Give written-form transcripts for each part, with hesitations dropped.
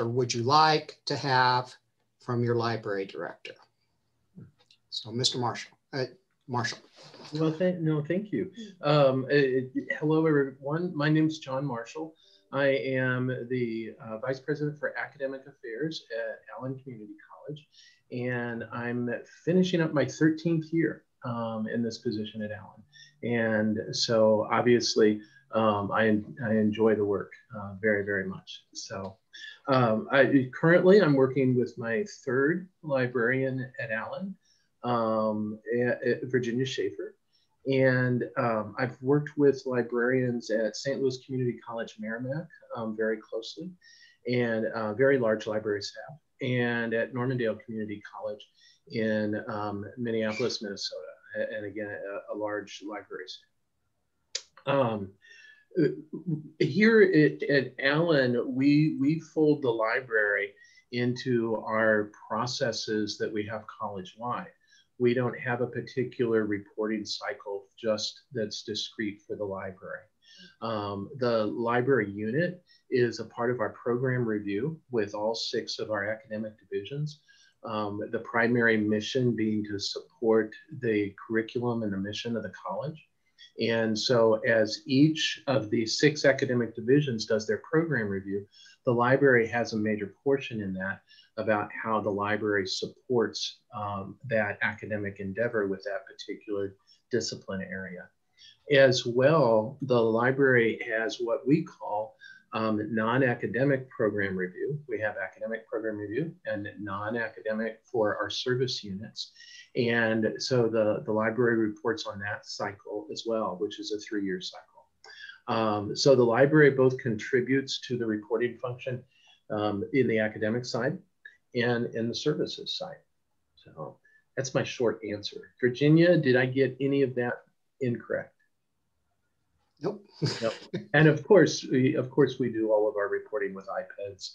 would you like to have from your library director? So Mr. Marshall. Well, thank you. Hello, everyone. My name is John Marshall. I am the Vice President for Academic Affairs at Allen Community College, and I'm finishing up my 13th year in this position at Allen. And so obviously, I enjoy the work very, very much. So currently I'm working with my third librarian at Allen, Virginia Shaffer. And I've worked with librarians at St. Louis Community College Merrimack very closely, and very large library staff, and at Normandale Community College in Minneapolis, Minnesota, and again, a large library staff. Here at Allen, we fold the library into our processes that we have college-wide. We don't have a particular reporting cycle just that's discrete for the library. The library unit is a part of our program review with all 6 of our academic divisions. The primary mission being to support the curriculum and the mission of the college. And so as each of the 6 academic divisions does their program review, the library has a major portion in that about how the library supports that academic endeavor with that particular discipline area. As well, the library has what we call non-academic program review. We have academic program review and non-academic for our service units. And so the library reports on that cycle as well, which is a 3-year cycle. So the library both contributes to the reporting function in the academic side and in the services side. So that's my short answer. Virginia, did I get any of that incorrect? Nope. Nope. And of course we do all of our reporting with iPads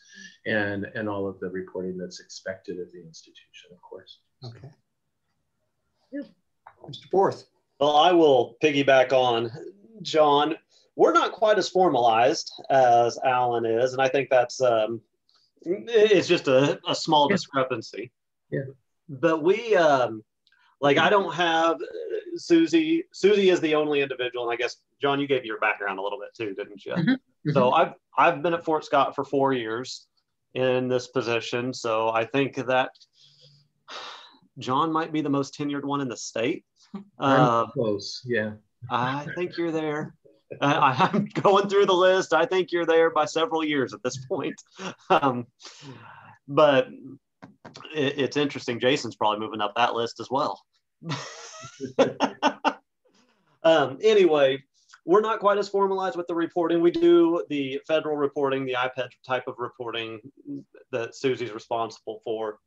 and all of the reporting that's expected of the institution, of course. Okay. Yeah. Mr. Borth. Well, I will piggyback on John. We're not quite as formalized as Allen is, and I think that's it's just a small discrepancy. Yeah. But we like, I don't have Susie. Susie is the only individual, and I guess John, you gave your background a little bit too, didn't you? Mm-hmm. So I've been at Fort Scott for 4 years in this position. So I think that John might be the most tenured one in the state. I'm close, yeah. I think you're there. I'm going through the list. I think you're there by several years at this point. But it's interesting. Jason's probably moving up that list as well. Anyway, we're not quite as formalized with the reporting. We do the federal reporting, the iPad type of reporting that Susie's responsible for.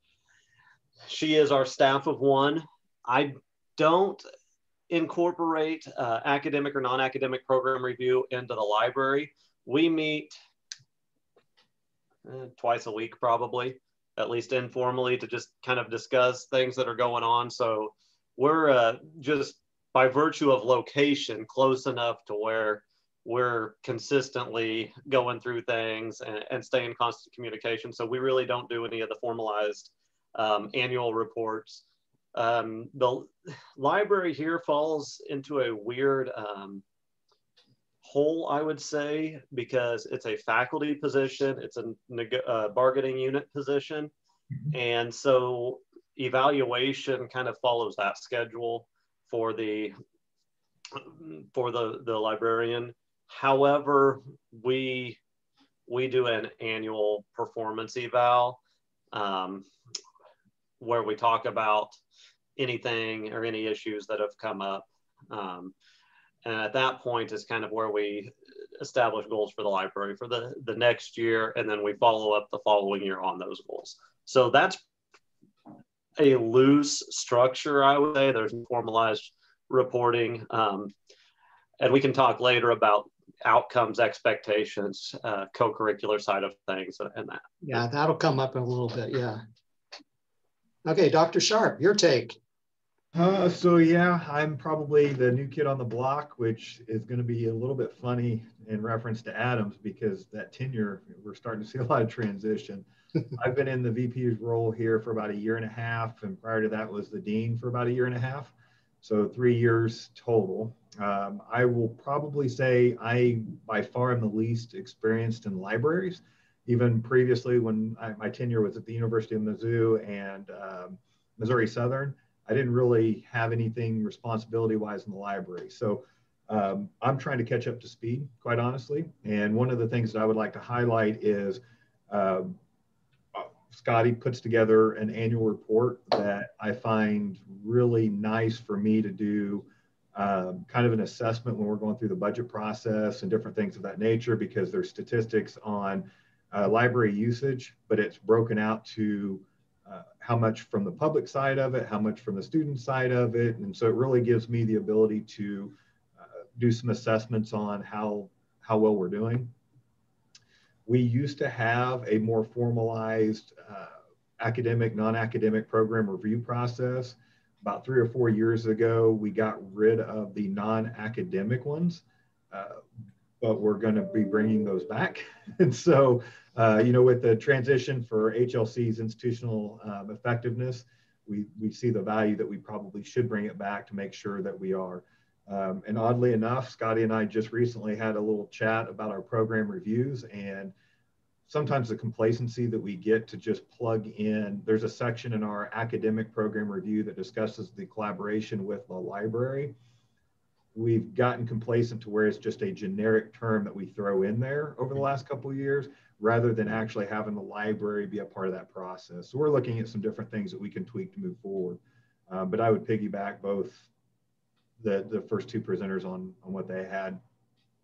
She is our staff of 1. I don't incorporate academic or non-academic program review into the library. We meet twice a week, probably, at least informally, to just kind of discuss things that are going on. So we're just by virtue of location close enough to where we're consistently going through things and stay in constant communication. So we really don't do any of the formalized annual reports. The library here falls into a weird hole, I would say, because it's a faculty position, it's a bargaining unit position, and so evaluation kind of follows that schedule for the librarian. However, we do an annual performance eval where we talk about anything or any issues that have come up. And at that point is kind of where we establish goals for the library for the next year, and then we follow up the following year on those goals. So that's a loose structure, I would say. There's formalized reporting. And we can talk later about outcomes, expectations, co-curricular side of things and that. Yeah, that'll come up in a little bit, yeah. Okay, Dr. Sharp, your take. So yeah, I'm probably the new kid on the block, which is going to be a little bit funny in reference to Adams because that tenure, we're starting to see a lot of transition. I've been in the VP's role here for about a year and a half, and prior to that was the dean for about a year and a half. So 3 years total. I will probably say I by far am the least experienced in libraries. Even previously when my tenure was at the University of Mizzou and Missouri Southern, I didn't really have anything responsibility wise in the library. So I'm trying to catch up to speed, quite honestly. And one of the things that I would like to highlight is Scotty puts together an annual report that I find really nice for me to do kind of an assessment when we're going through the budget process and different things of that nature, because there's statistics on library usage, but it's broken out to how much from the public side of it, how much from the student side of it. And so it really gives me the ability to do some assessments on how well we're doing. We used to have a more formalized academic, non-academic program review process. About 3 or 4 years ago, we got rid of the non-academic ones, but we're going to be bringing those back. And so, you know, with the transition for HLC's institutional effectiveness, we see the value that we probably should bring it back to make sure that we are. And oddly enough, Scotty and I just recently had a little chat about our program reviews, and sometimes the complacency that we get to just plug in. There's a section in our academic program review that discusses the collaboration with the library. We've gotten complacent to where it's just a generic term that we throw in there over the last couple of years, rather than actually having the library be a part of that process. So we're looking at some different things that we can tweak to move forward. But I would piggyback both the first two presenters on what they had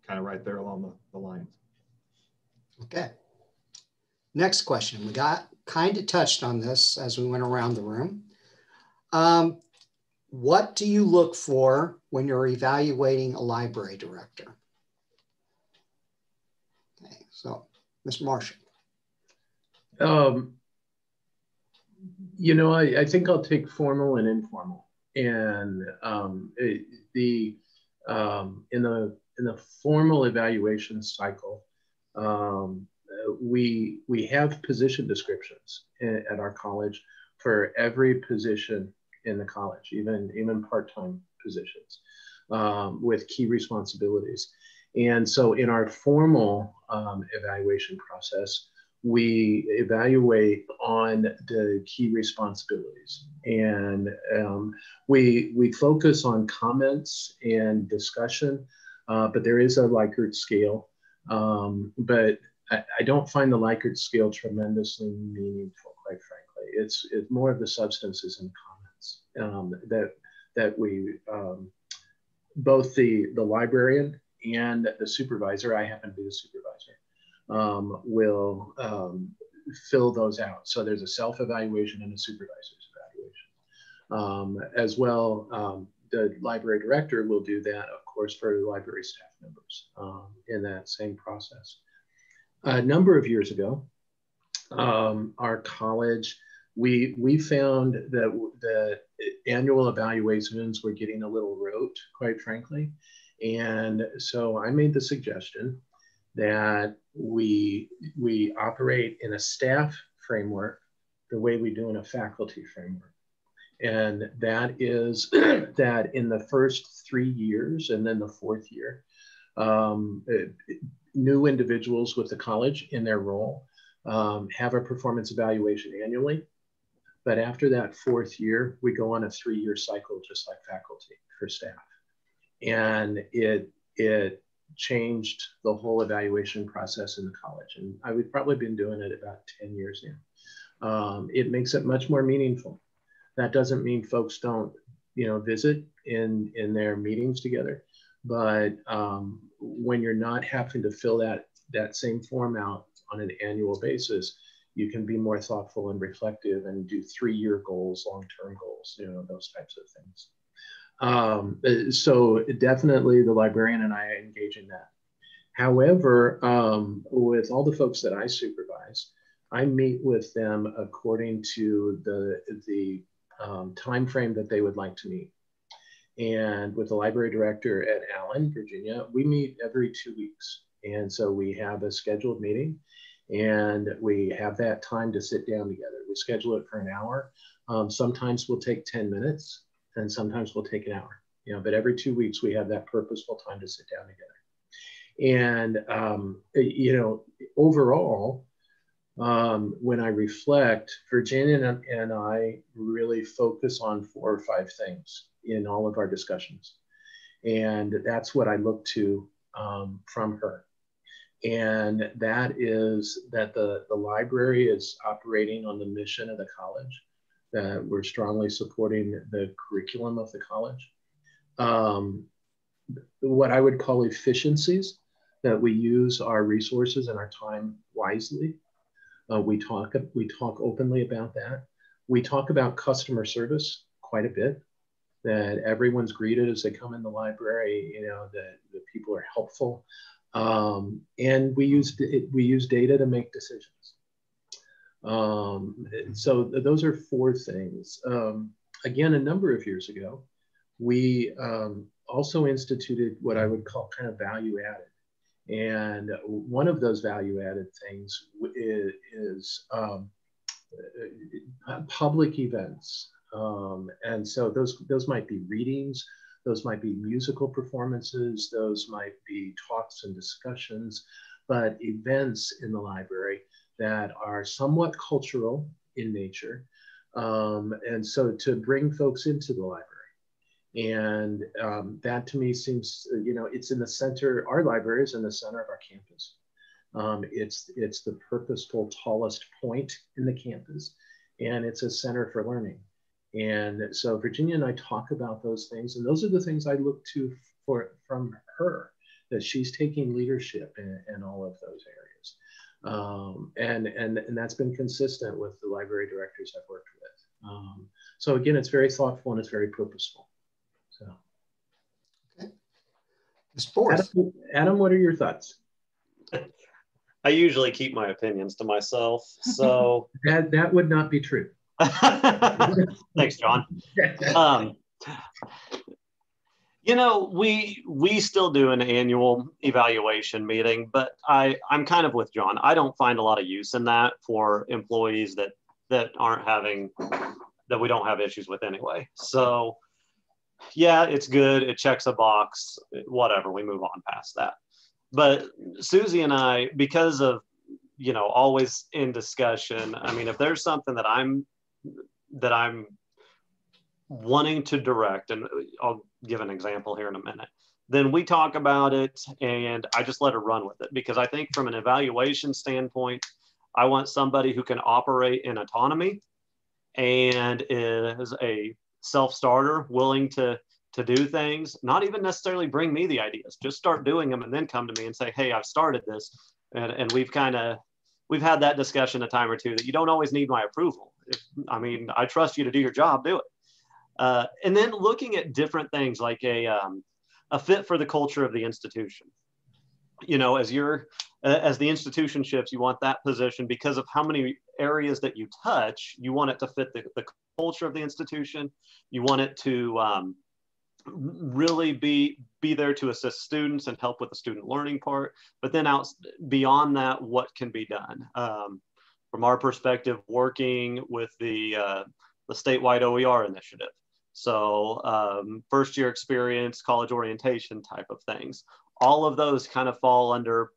kind of right there along the lines. Okay. Next question. We got kind of touched on this as we went around the room. What do you look for when you're evaluating a library director? Okay, so Mr. Marshall. You know, I think I'll take formal and informal. And in the formal evaluation cycle, we have position descriptions at our college for every position in the college, even part-time positions with key responsibilities. And so in our formal evaluation process, we evaluate on the key responsibilities, and we focus on comments and discussion, but there is a Likert scale, but I don't find the Likert scale tremendously meaningful, quite frankly. It's more of the substances and comments that we, both the librarian and the supervisor, I happen to be the supervisor, will fill those out. So there's a self-evaluation and a supervisor's evaluation. As well, the library director will do that, of course, for the library staff members in that same process. A number of years ago, our college, we found that the annual evaluations were getting a little rote, quite frankly. And so I made the suggestion that we operate in a staff framework the way we do in a faculty framework. And that is that in the first 3 years and then the 4th year, new individuals with the college in their role have a performance evaluation annually. But after that 4th year, we go on a 3-year cycle, just like faculty for staff. And it changed the whole evaluation process in the college. And we've probably been doing it about 10 years now. It makes it much more meaningful. That doesn't mean folks don't, visit in their meetings together. But when you're not having to fill that same form out on an annual basis, you can be more thoughtful and reflective and do 3-year goals, long-term goals, those types of things. So definitely the librarian and I engage in that. However, with all the folks that I supervise, I meet with them according to the time frame that they would like to meet. And with the library director at Allen, Virginia, we meet every 2 weeks. And so we have a scheduled meeting and we have that time to sit down together. We schedule it for an hour. Sometimes we'll take 10 minutes and sometimes we'll take an hour, but every 2 weeks we have that purposeful time to sit down together. And, overall, when I reflect, Virginia and I really focus on 4 or 5 things in all of our discussions. And that's what I look to from her. And that is that the library is operating on the mission of the college, that we're strongly supporting the curriculum of the college. What I would call efficiencies, that we use our resources and our time wisely. We talk openly about that. We talk about customer service quite a bit, that everyone's greeted as they come in the library, that the people are helpful. And we use data to make decisions. So those are 4 things. Again, a number of years ago, we also instituted what I would call kind of value added. And one of those value added things is public events. And so those might be readings, those might be musical performances, those might be talks and discussions, but events in the library that are somewhat cultural in nature. And so to bring folks into the library. And that to me seems, it's in the center, our library is in the center of our campus. It's the purposeful tallest point in the campus, and it's a center for learning. And so Virginia and I talk about those things, and those are the things I look to from her, that she's taking leadership in all of those areas. And that's been consistent with the library directors I've worked with. So again, it's very thoughtful and it's very purposeful. So, okay. Ms. Borth. Adam, what are your thoughts? I usually keep my opinions to myself, so that would not be true. Thanks, John. We still do an annual evaluation meeting, but I'm kind of with John. I don't find a lot of use in that for employees that we don't have issues with anyway. So yeah, it's good. It checks a box, whatever, we move on past that. But Susie and I, because of, always in discussion, I mean, if there's something that I'm wanting to direct, and I'll give an example here in a minute, then we talk about it and I just let her run with it, because I think from an evaluation standpoint, I want somebody who can operate in autonomy and is a self-starter, willing to do things, not even necessarily bring me the ideas, just start doing them and then come to me and say, hey, I've started this. And we've had that discussion a time or two, that you don't always need my approval. I trust you to do your job, do it. And then looking at different things like a fit for the culture of the institution. As the institution shifts, you want that position because of how many areas that you touch. You want it to fit the culture of the institution. You want it to really be there to assist students and help with the student learning part. But then beyond that, what can be done? From our perspective, working with the statewide OER initiative. So first year experience, college orientation type of things. All of those kind of fall under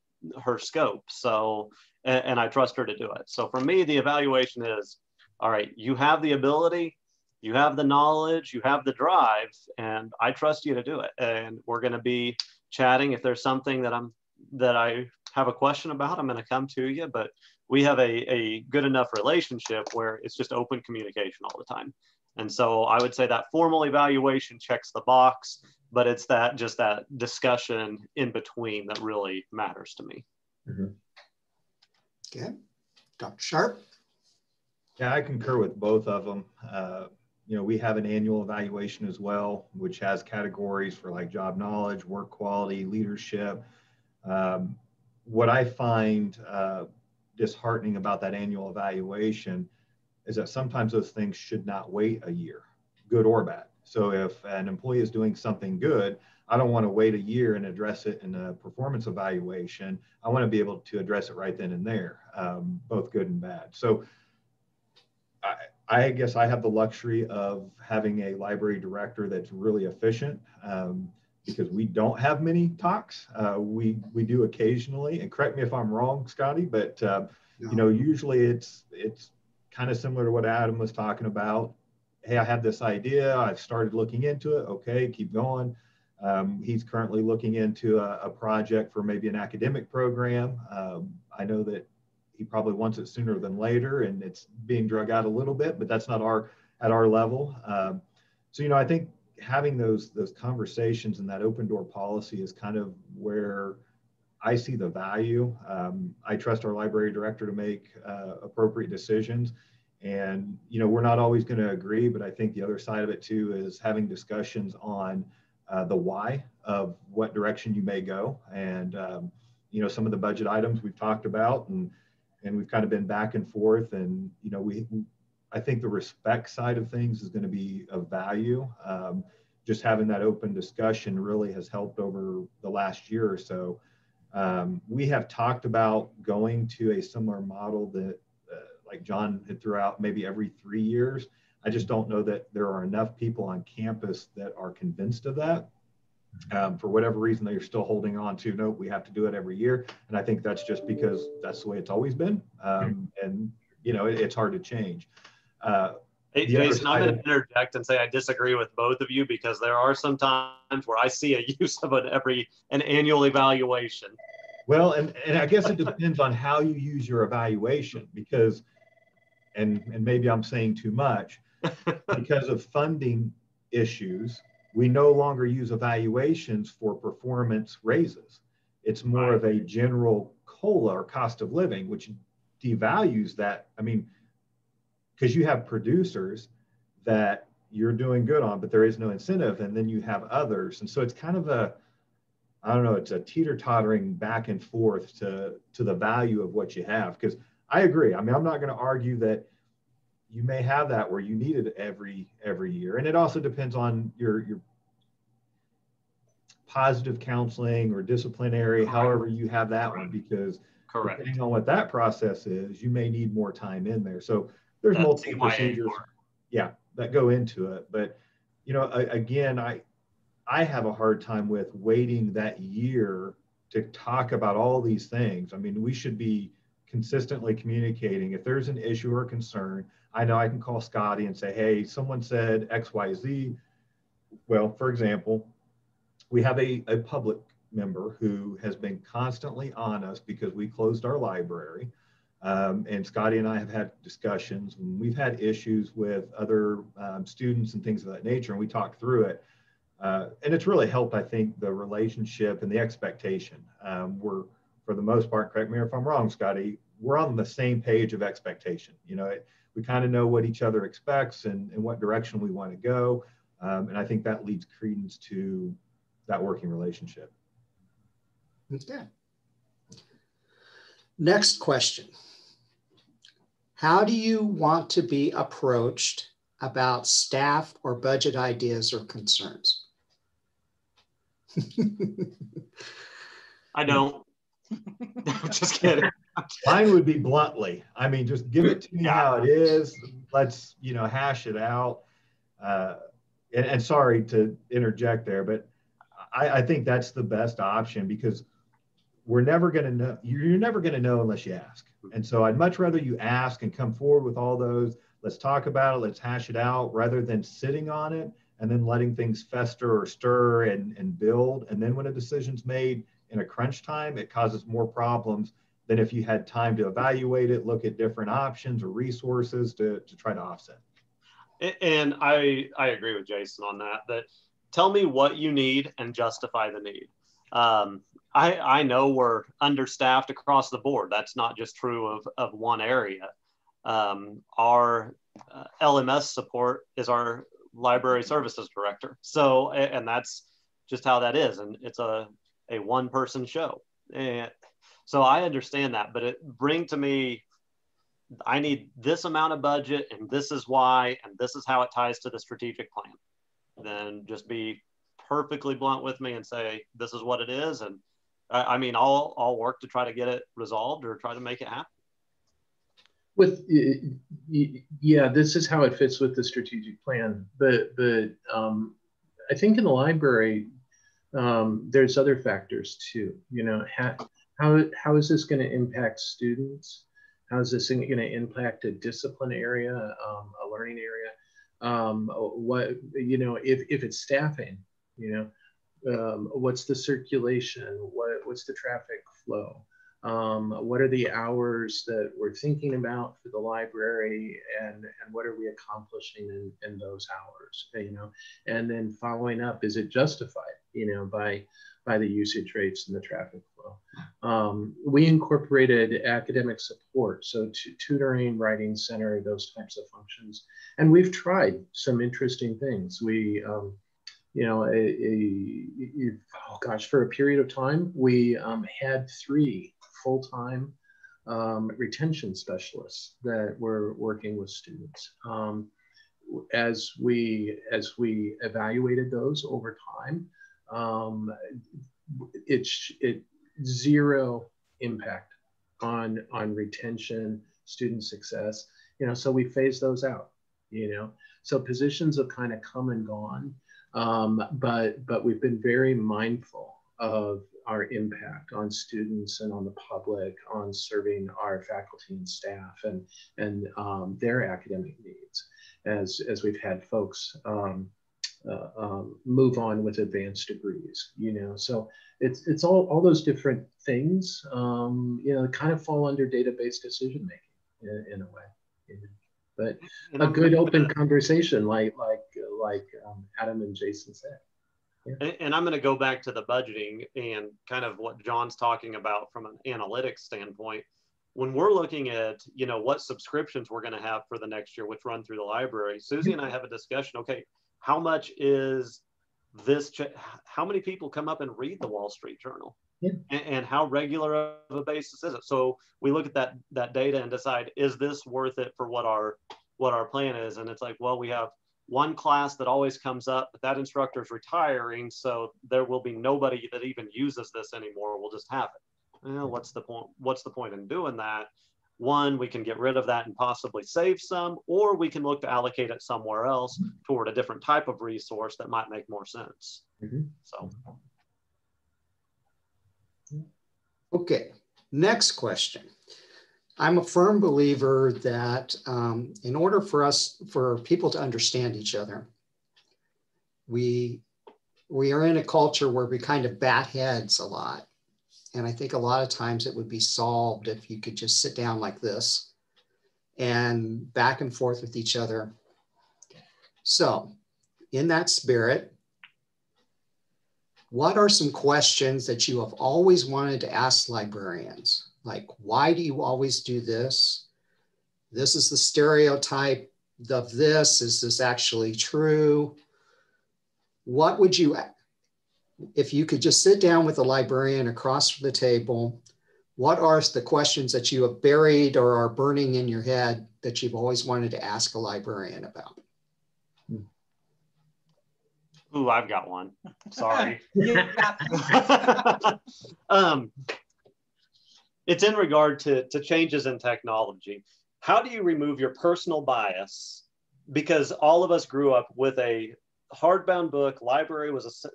her scope. So, and I trust her to do it. So for me, the evaluation is, all right, you have the ability, you have the knowledge, you have the drive, and I trust you to do it. And we're going to be chatting. If there's something that I have a question about, I'm going to come to you, but we have a good enough relationship where it's just open communication all the time. And so I would say that formal evaluation checks the box, but it's that discussion in between that really matters to me. Mm-hmm. Okay. Dr. Sharp? Yeah, I concur with both of them. We have an annual evaluation as well, which has categories for like job knowledge, work quality, leadership. What I find disheartening about that annual evaluation is that sometimes those things should not wait a year, good or bad. So if an employee is doing something good, I don't want to wait a year and address it in a performance evaluation. I want to be able to address it right then and there, both good and bad. So I guess I have the luxury of having a library director that's really efficient, because we don't have many talks. We do occasionally, and correct me if I'm wrong, Scotty, but usually it's kind of similar to what Adam was talking about. Hey, I have this idea. I've started looking into it. Okay, keep going. He's currently looking into a project for maybe an academic program. I know that he probably wants it sooner than later, and it's being drug out a little bit, but that's not at our level. So, I think having those conversations and that open door policy is kind of where I see the value. I trust our library director to make appropriate decisions. And, we're not always going to agree, but I think the other side of it too is having discussions on the why of what direction you may go. And, some of the budget items we've talked about, and we've kind of been back and forth. And, I think the respect side of things is going to be of value. Just having that open discussion really has helped over the last year or so. We have talked about going to a similar model that, like John had threw out, maybe every 3 years. I just don't know that there are enough people on campus that are convinced of that. For whatever reason, they're still holding on to, no, we have to do it every year. And I think that's just because that's the way it's always been. And, it's hard to change. Hey, Jason, I'm going to interject and say I disagree with both of you, because there are some times where I see a use of an annual evaluation. Well, and I guess it depends on how you use your evaluation, because, and maybe I'm saying too much, because of funding issues, we no longer use evaluations for performance raises. It's more of a general COLA, or cost of living, which devalues that. I mean, because you have producers that you're doing good on, but there is no incentive, and then you have others. And so it's kind of it's a teeter-tottering back and forth to the value of what you have. Because I agree. I mean, I'm not going to argue that you may have that where you need it every year. And it also depends on your positive counseling or disciplinary, however you have that one, because depending on what that process is, you may need more time in there. So there's multiple procedures, that go into it. But, again, I have a hard time with waiting that year to talk about all these things. I mean, we should be consistently communicating. If there's an issue or concern, I know I can call Scotty and say, hey, someone said X, Y, Z. Well, for example, we have a public member who has been constantly on us because we closed our library. And Scotty and I have had discussions, and we've had issues with other students and things of that nature, and we talked through it. And it's really helped, I think, the relationship and the expectation. We're, for the most part, correct me if I'm wrong, Scotty, we're on the same page of expectation. We kind of know what each other expects and what direction we want to go. And I think that leads credence to that working relationship. Okay. Next question. How do you want to be approached about staff or budget ideas or concerns? I don't. Just kidding. Mine would be bluntly. I mean, just give it to me how it is. Let's, hash it out. And sorry to interject there, but I think that's the best option, because we're never going to know. You're never going to know unless you ask. And so I'd much rather you ask and come forward with all those. Let's talk about it. Let's hash it out, rather than sitting on it and then letting things fester or stir and build. And then when a decision's made in a crunch time, it causes more problems than if you had time to evaluate it, look at different options or resources to try to offset. And I agree with Jason on that tell me what you need and justify the need. I know we're understaffed across the board. That's not just true of one area. Our LMS support is our library services director. So, and that's just how that is. And it's a one-person show. And so I understand that, but bring to me I need this amount of budget, and this is why, and this is how it ties to the strategic plan. Then just be perfectly blunt with me and say, this is what it is. And I mean, I'll work to try to get it resolved or try to make it happen. Yeah, this is how it fits with the strategic plan. But I think in the library, there's other factors too. You know, how is this going to impact students? How is this going to impact a discipline area, a learning area? What, you know, if it's staffing, you know, what's the circulation? What's the traffic flow? What are the hours that we're thinking about for the library, and what are we accomplishing in those hours, you know? And then following up, is it justified, you know, by the usage rates and the traffic flow? We incorporated academic support, so tutoring, writing center, those types of functions. And we've tried some interesting things. We, you know, oh gosh, for a period of time, we had 3 full-time retention specialists that were working with students. As we evaluated those over time, it zero impact on retention, student success, you know, so we phased those out, you know. So positions have kind of come and gone, but we've been very mindful of our impact on students and on the public, on serving our faculty and staff and their academic needs, as we've had folks move on with advanced degrees, you know. So it's all those different things, you know, kind of fall under database decision making in a way, you know? But a good open conversation like Adam and Jason said. Yeah. And I'm going to go back to the budgeting and kind of what John's talking about from an analytics standpoint. When we're looking at, you know, what subscriptions we're going to have for the next year, which run through the library, Susie and I have a discussion. Okay, how much is this? How many people come up and read the Wall Street Journal? Yeah. And how regular of a basis is it? So we look at that data and decide, is this worth it for what our plan is? And it's like, well, we have one class that always comes up, but that instructor is retiring, so there will be nobody that even uses this anymore. We'll just have it. Well, what's the point? What's the point in doing that? One, we can get rid of that and possibly save some, or we can look to allocate it somewhere else toward a different type of resource that might make more sense. Mm-hmm. So. Okay, next question. I'm a firm believer that in order for people to understand each other, we are in a culture where we kind of bat heads a lot. And I think a lot of times it would be solved if you could just sit down like this and back and forth with each other. So in that spirit, what are some questions that you have always wanted to ask librarians? Like, why do you always do this? This is the stereotype of this. Is this actually true? What would you, if you could just sit down with a librarian across from the table, what are the questions that you have buried or are burning in your head that you've always wanted to ask a librarian about? Ooh, I've got one. Sorry. It's in regard to changes in technology. How do you remove your personal bias? Because all of us grew up with a hardbound book. Library was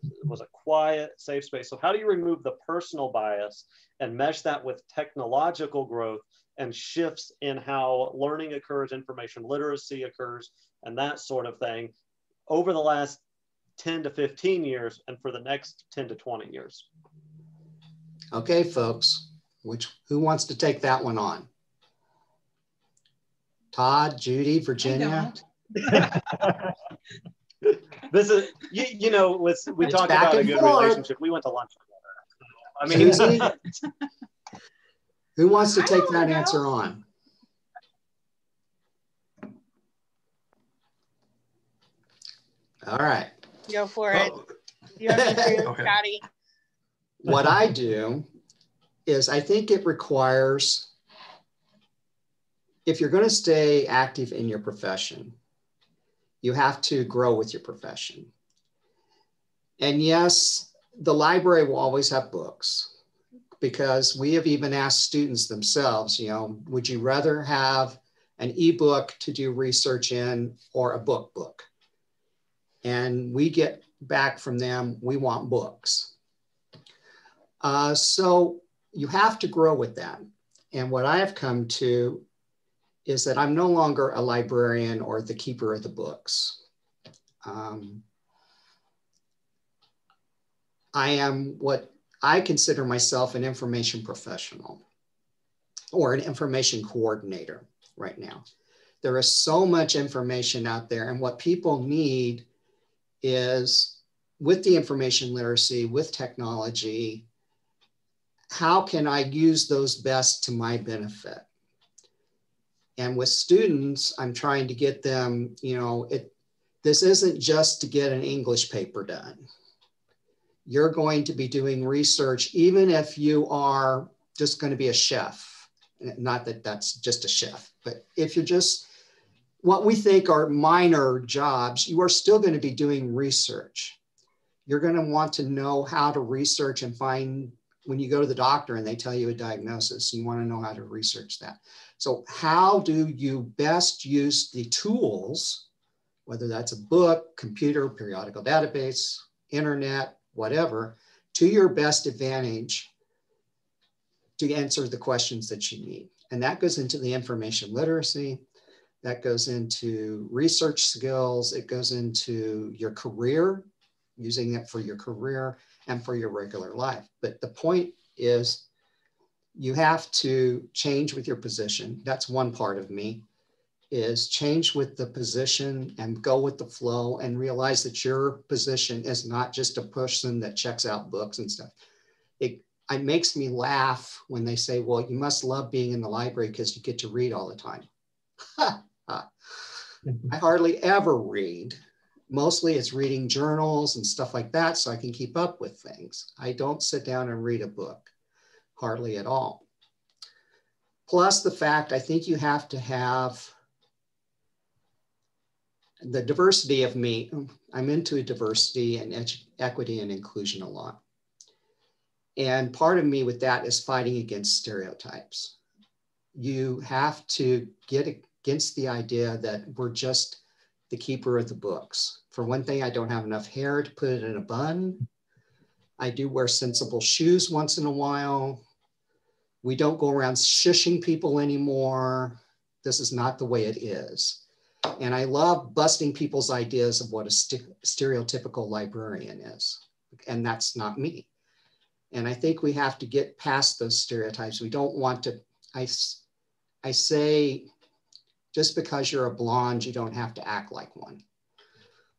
a quiet, safe space. So how do you remove the personal bias and mesh that with technological growth and shifts in how learning occurs, information literacy occurs, and that sort of thing over the last 10 to 15 years and for the next 10 to 20 years? Okay, folks. Who wants to take that one on? Todd, Judy, Virginia. This is, you know, we talked about a good relationship. We went to lunch together. I mean, Susie, who wants to take that answer on? All right. Go for it. You have me too, okay. Scotty. What I do is I think it requires if you're going to stay active in your profession, you have to grow with your profession. And yes, the library will always have books, because we have even asked students themselves, you know, would you rather have an ebook to do research in or a book? And we get back from them, we want books. So you have to grow with that. And what I have come to is that I'm no longer a librarian or the keeper of the books. I am what I consider myself an information professional or an information coordinator right now. There is so much information out there, and what people need is, with the information literacy, with technology, how can I use those best to my benefit? And with students, I'm trying to get them, you know, this isn't just to get an English paper done. You're going to be doing research, even if you are just going to be a chef. Not that that's just a chef, but if you're just what we think are minor jobs, you are still going to be doing research. You're going to want to know how to research and find, when you go to the doctor and they tell you a diagnosis, you want to know how to research that. So how do you best use the tools, whether that's a book, computer, periodical database, internet, whatever, to your best advantage to answer the questions that you need? And that goes into the information literacy, that goes into research skills, it goes into your career, using it for your career and for your regular life. But the point is, you have to change with your position. That's one part of me, is change with the position and go with the flow and realize that your position is not just a person that checks out books and stuff. It makes me laugh when they say, well, you must love being in the library because you get to read all the time. I hardly ever read. Mostly it's reading journals and stuff like that so I can keep up with things. I don't sit down and read a book, hardly at all. Plus the fact, I think you have to have the diversity of me. I'm into diversity and equity and inclusion a lot. And part of me with that is fighting against stereotypes. You have to get against the idea that we're just the keeper of the books. For one thing, I don't have enough hair to put it in a bun. I do wear sensible shoes once in a while. We don't go around shushing people anymore. This is not the way it is. And I love busting people's ideas of what a stereotypical librarian is. And that's not me. And I think we have to get past those stereotypes. We don't want to, I say, just because you're a blonde, you don't have to act like one.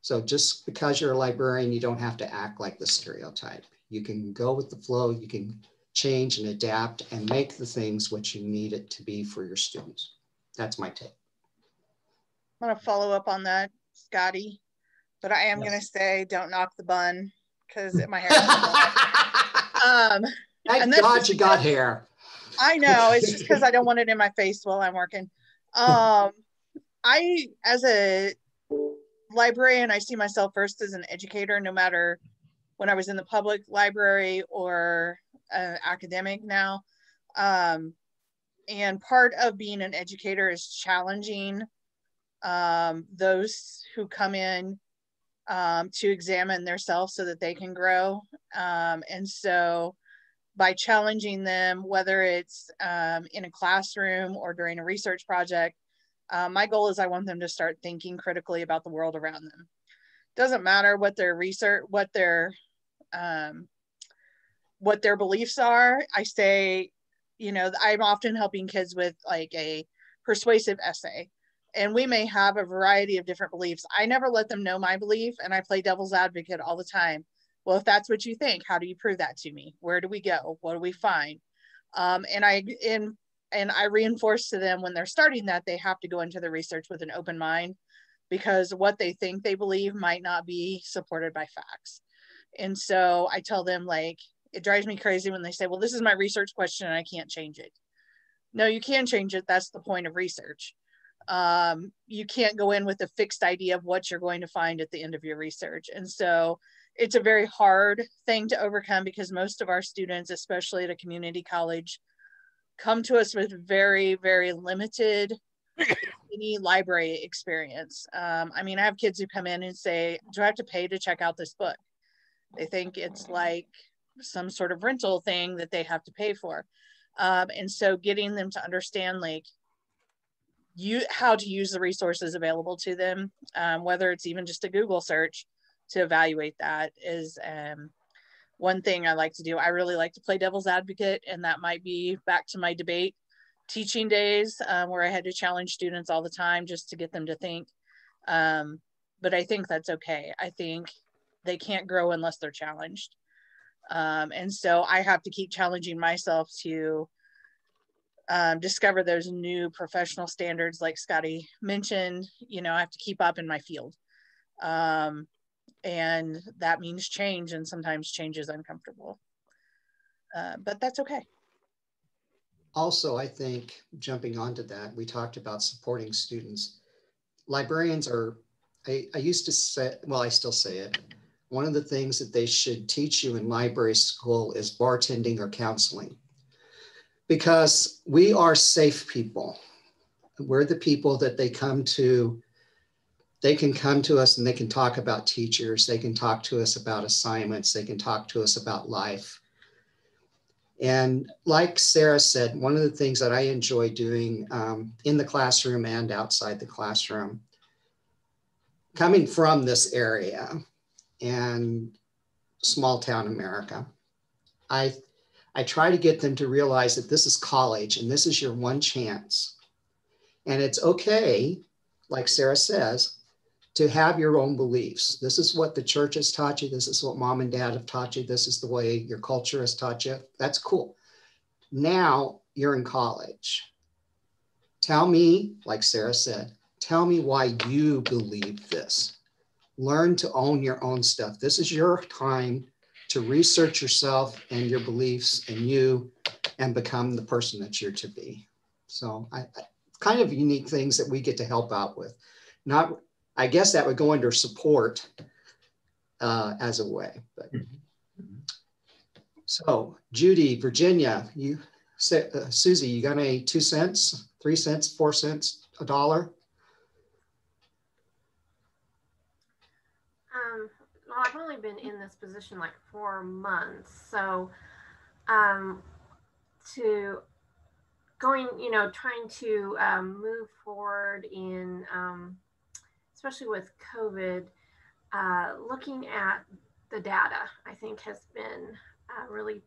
So just because you're a librarian, you don't have to act like the stereotype. You can go with the flow, you can change and adapt and make the things what you need it to be for your students. That's my take. I'm gonna follow up on that, Scotty, but I am gonna say don't knock the bun because my hair is Thank God you got hair. I know, it's just because I don't want it in my face while I'm working. I, as a librarian, I see myself first as an educator, no matter when I was in the public library or academic now. And part of being an educator is challenging those who come in to examine themselves so that they can grow. And so by challenging them, whether it's in a classroom or during a research project, my goal is I want them to start thinking critically about the world around them. Doesn't matter what their research, what their beliefs are. I say, you know, I'm often helping kids with like a persuasive essay, and we may have a variety of different beliefs. I never let them know my belief, and I play devil's advocate all the time. Well, if that's what you think, how do you prove that to me? Where do we go? What do we find? And I reinforce to them when they're starting that they have to go into the research with an open mind, because what they think they believe might not be supported by facts. And so I tell them, like, it drives me crazy when they say, well, this is my research question and I can't change it. No, you can change it. That's the point of research. You can't go in with a fixed idea of what you're going to find at the end of your research. And so it's a very hard thing to overcome, because most of our students, especially at a community college, come to us with very, very limited any library experience. I mean, I have kids who come in and say, do I have to pay to check out this book? They think it's like some sort of rental thing that they have to pay for. And so getting them to understand like how to use the resources available to them, whether it's even just a Google search to evaluate that, is one thing I like to do. I really like to play devil's advocate, and that might be back to my debate teaching days, where I had to challenge students all the time just to get them to think. But I think that's okay. I think they can't grow unless they're challenged. And so I have to keep challenging myself to discover those new professional standards like Scotty mentioned. You know, I have to keep up in my field. And that means change, and sometimes change is uncomfortable. But that's okay. Also, I think, jumping onto that, we talked about supporting students. Librarians are, I used to say, well, I still say it, one of the things that they should teach you in library school is bartending or counseling. Because we are safe people. We're the people that they come to. They can come to us and they can talk about teachers. They can talk to us about assignments. They can talk to us about life. And like Sarah said, one of the things that I enjoy doing in the classroom and outside the classroom, coming from this area and small town America, I try to get them to realize that this is college and this is your one chance. And it's okay, like Sarah says, to have your own beliefs. This is what the church has taught you. This is what mom and dad have taught you. This is the way your culture has taught you. That's cool. Now you're in college. Tell me, like Sarah said, tell me why you believe this. Learn to own your own stuff. This is your time to research yourself and your beliefs and you, and become the person that you're to be. So kind of unique things that we get to help out with. Not, I guess that would go under support as a way. But. So Judy, Virginia, you said, Susie, you got any 2 cents, 3 cents, 4 cents, $1? Well, I've only been in this position like 4 months. So to going, trying to move forward in, especially with COVID, looking at the data, I think has been really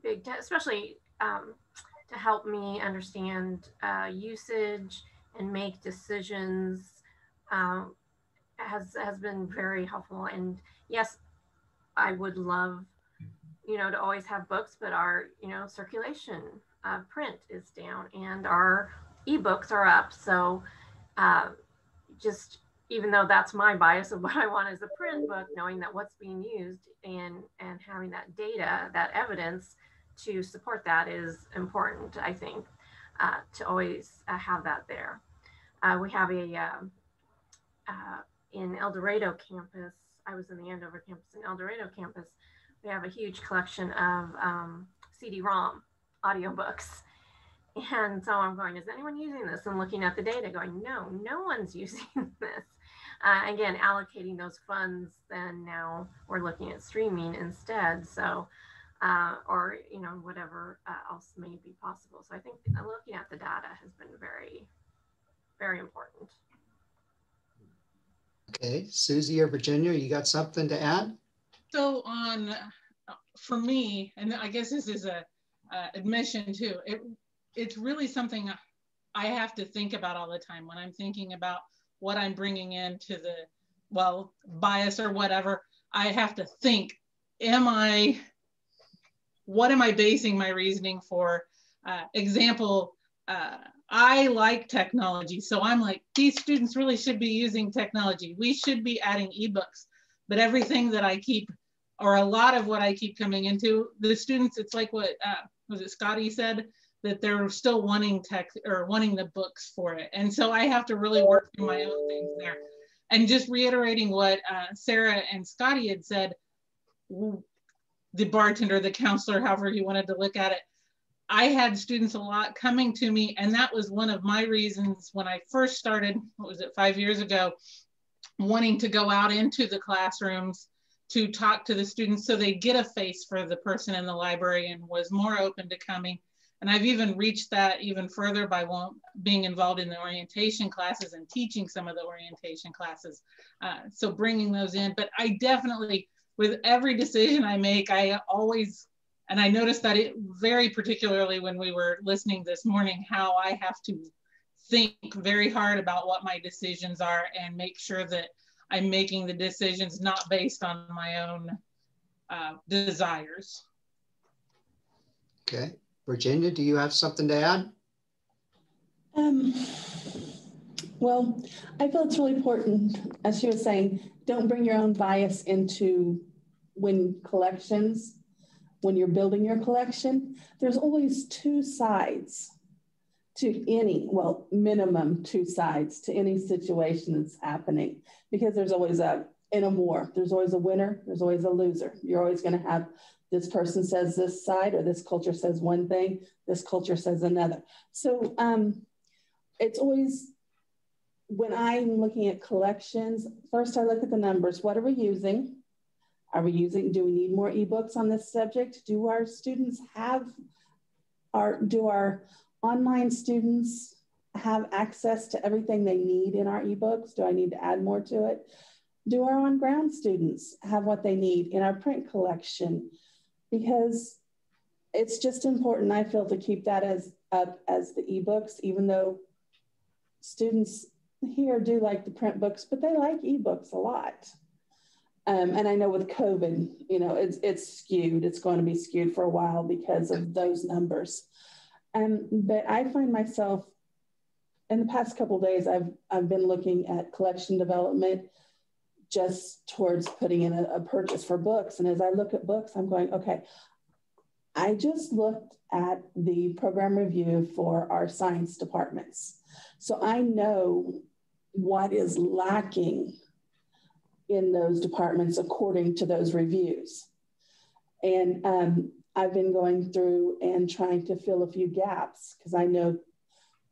big, especially to help me understand usage and make decisions. Has been very helpful. And yes, I would love, to always have books, but our, circulation print is down and our ebooks are up. So just, even though that's my bias of what I want as a print book, knowing that what's being used and having that data, that evidence to support that is important, I think, to always have that there. We have in El Dorado campus, I was in the Andover campus, in El Dorado campus, we have a huge collection of CD-ROM audiobooks. And so I'm going, is anyone using this? And looking at the data going, no one's using this. Again, allocating those funds, then now we're looking at streaming instead. So, or, whatever else may be possible. So I think looking at the data has been very, very important. Okay, Susie or Virginia, you got something to add? So for me, and I guess this is a admission too, it's really something I have to think about all the time when I'm thinking about what I'm bringing into the, bias or whatever. I have to think, what am I basing my reasoning for? Example, I like technology. So I'm like, these students really should be using technology. We should be adding ebooks, but everything that I keep, or a lot of what I keep coming into, the students, it's like what, was it Scotty said? that they're still wanting text or wanting the books for it. And so I have to really work through my own things there. And just reiterating what Sarah and Scotty had said, the bartender, the counselor, however you wanted to look at it, I had students a lot coming to me, and that was one of my reasons when I first started, what was it, 5 years ago, wanting to go out into the classrooms to talk to the students so they get a face for the person in the library, and was more open to coming. And I've even reached that even further by being involved in the orientation classes and teaching some of the orientation classes. So bringing those in, but I definitely, with every decision I make, I always, and I noticed that it very particularly when we were listening this morning, how I have to think very hard about what my decisions are and make sure that I'm making the decisions not based on my own desires. Okay. Virginia, do you have something to add? Well, I feel it's really important, as she was saying, don't bring your own bias into when you're building your collection. There's always two sides to any, well, minimum two sides to any situation that's happening, because there's always in a war, there's always a winner, there's always a loser. You're always going to have this person says this side, or this culture says one thing, this culture says another. So it's always, when I'm looking at collections, first I look at the numbers. What are we using? Do we need more ebooks on this subject? Do our students do our online students have access to everything they need in our ebooks? Do I need to add more to it? Do our on-ground students have what they need in our print collection? Because it's just important, I feel, to keep that up as the ebooks, even though students here do like the print books, but they like ebooks a lot. And I know with COVID, it's skewed. It's going to be skewed for a while because of those numbers. But I find myself, in the past couple of days, I've been looking at collection development just towards putting in a purchase for books. And as I look at books, I'm going, okay, I just looked at the program review for our science departments. So I know what is lacking in those departments according to those reviews. And I've been going through and trying to fill a few gaps, because I know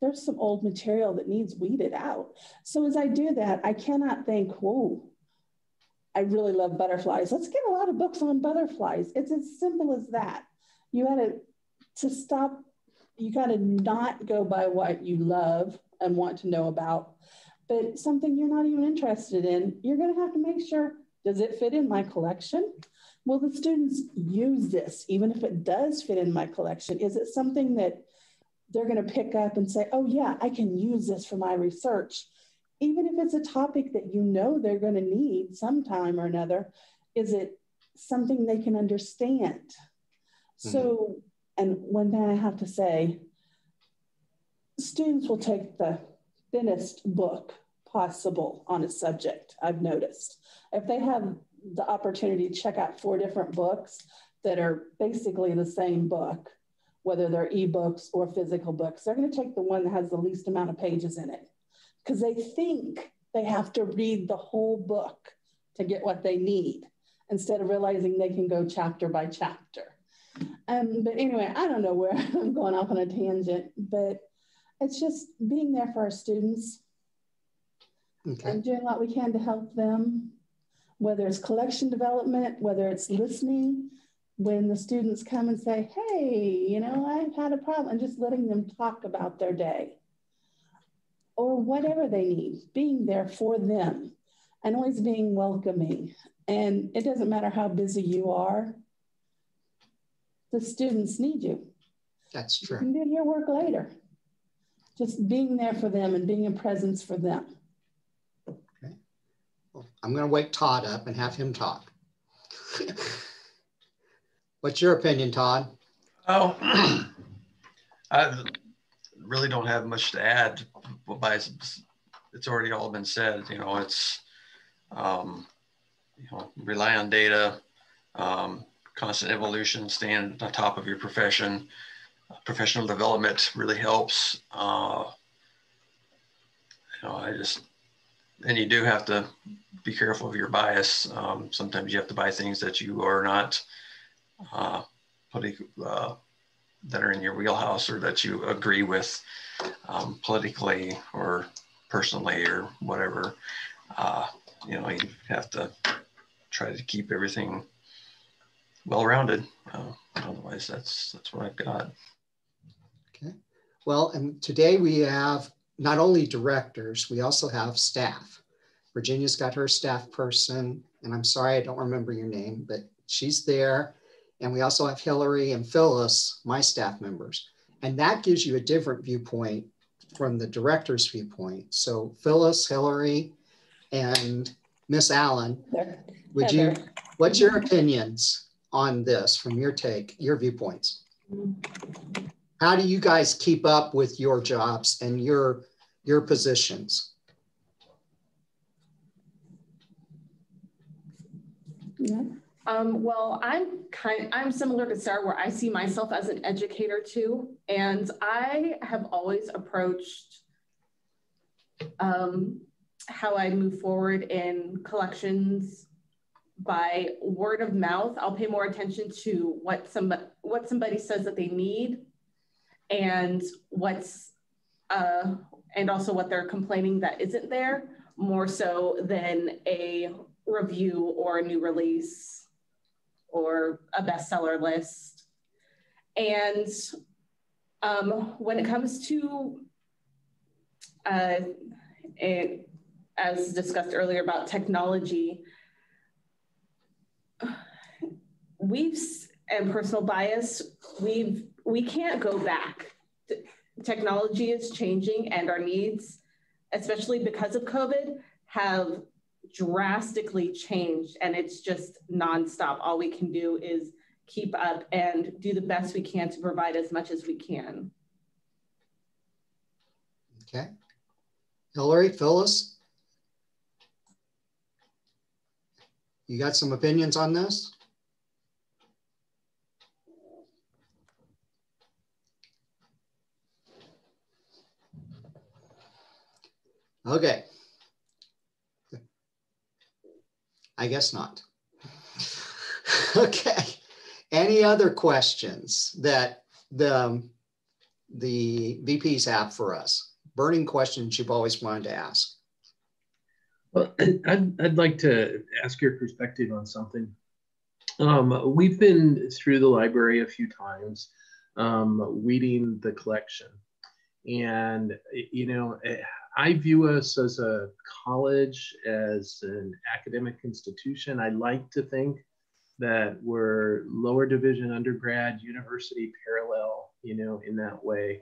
there's some old material that needs weeded out. So as I do that, I cannot think, whoa, I really love butterflies. Let's get a lot of books on butterflies. It's as simple as that. You got to not go by what you love and want to know about, but something you're not even interested in. You're going to have to make sure, does it fit in my collection? Will the students use this, even if it does fit in my collection? Is it something that they're going to pick up and say, oh yeah, I can use this for my research? Even if it's a topic that they're going to need sometime or another, is it something they can understand? Mm-hmm. So, and one thing I have to say, students will take the thinnest book possible on a subject, I've noticed. If they have the opportunity to check out 4 different books that are basically the same book, whether they're ebooks or physical books, they're going to take the one that has the least amount of pages in it, because they think they have to read the whole book to get what they need, instead of realizing they can go chapter by chapter. But anyway, I don't know where I'm going off on a tangent, but it's just being there for our students, okay, and doing what we can to help them, whether it's collection development, whether it's listening when the students come and say, hey, I've had a problem, and just letting them talk about their day or whatever they need, being there for them and always being welcoming. And it doesn't matter how busy you are, the students need you. That's true. You can do your work later. Just being there for them and being a presence for them. Okay. Well, I'm going to wake Todd up and have him talk. What's your opinion, Todd? Oh, I really don't have much to add. It's already all been said. It's rely on data, constant evolution, staying on top of your profession, professional development really helps. And you do have to be careful of your bias. Sometimes you have to buy things that you are not that are in your wheelhouse or that you agree with politically or personally or whatever. You have to try to keep everything well-rounded. Otherwise, that's what I've got. Okay. Well, and today we have not only directors, we also have staff. Virginia's got her staff person, and I'm sorry, I don't remember your name, but she's there. And we also have Hillary and Phyllis, my staff members. And that gives you a different viewpoint from the director's viewpoint. So Phyllis, Hillary, and Miss Allen, what's your opinions on this from your take, your viewpoints? How do you guys keep up with your jobs and your positions? Yeah. Well, I'm similar to Sarah, where I see myself as an educator too. And I have always approached how I move forward in collections by word of mouth. I'll pay more attention to what somebody says that they need, and and also what they're complaining that isn't there, more so than a review or a new release or a bestseller list. And when it comes to, as discussed earlier about technology, and personal bias, we can't go back. Technology is changing, and our needs, especially because of COVID, have drastically changed, and it's just nonstop. All we can do is keep up and do the best we can to provide as much as we can. Okay. Hillary, Phyllis, you got some opinions on this? Okay. I guess not. Okay. Any other questions that the VPs have for us? Burning questions you've always wanted to ask. Well, I'd like to ask your perspective on something. We've been through the library a few times, weeding the collection. And, I view us as a college, as an academic institution. I like to think that we're lower division undergrad, university parallel, in that way.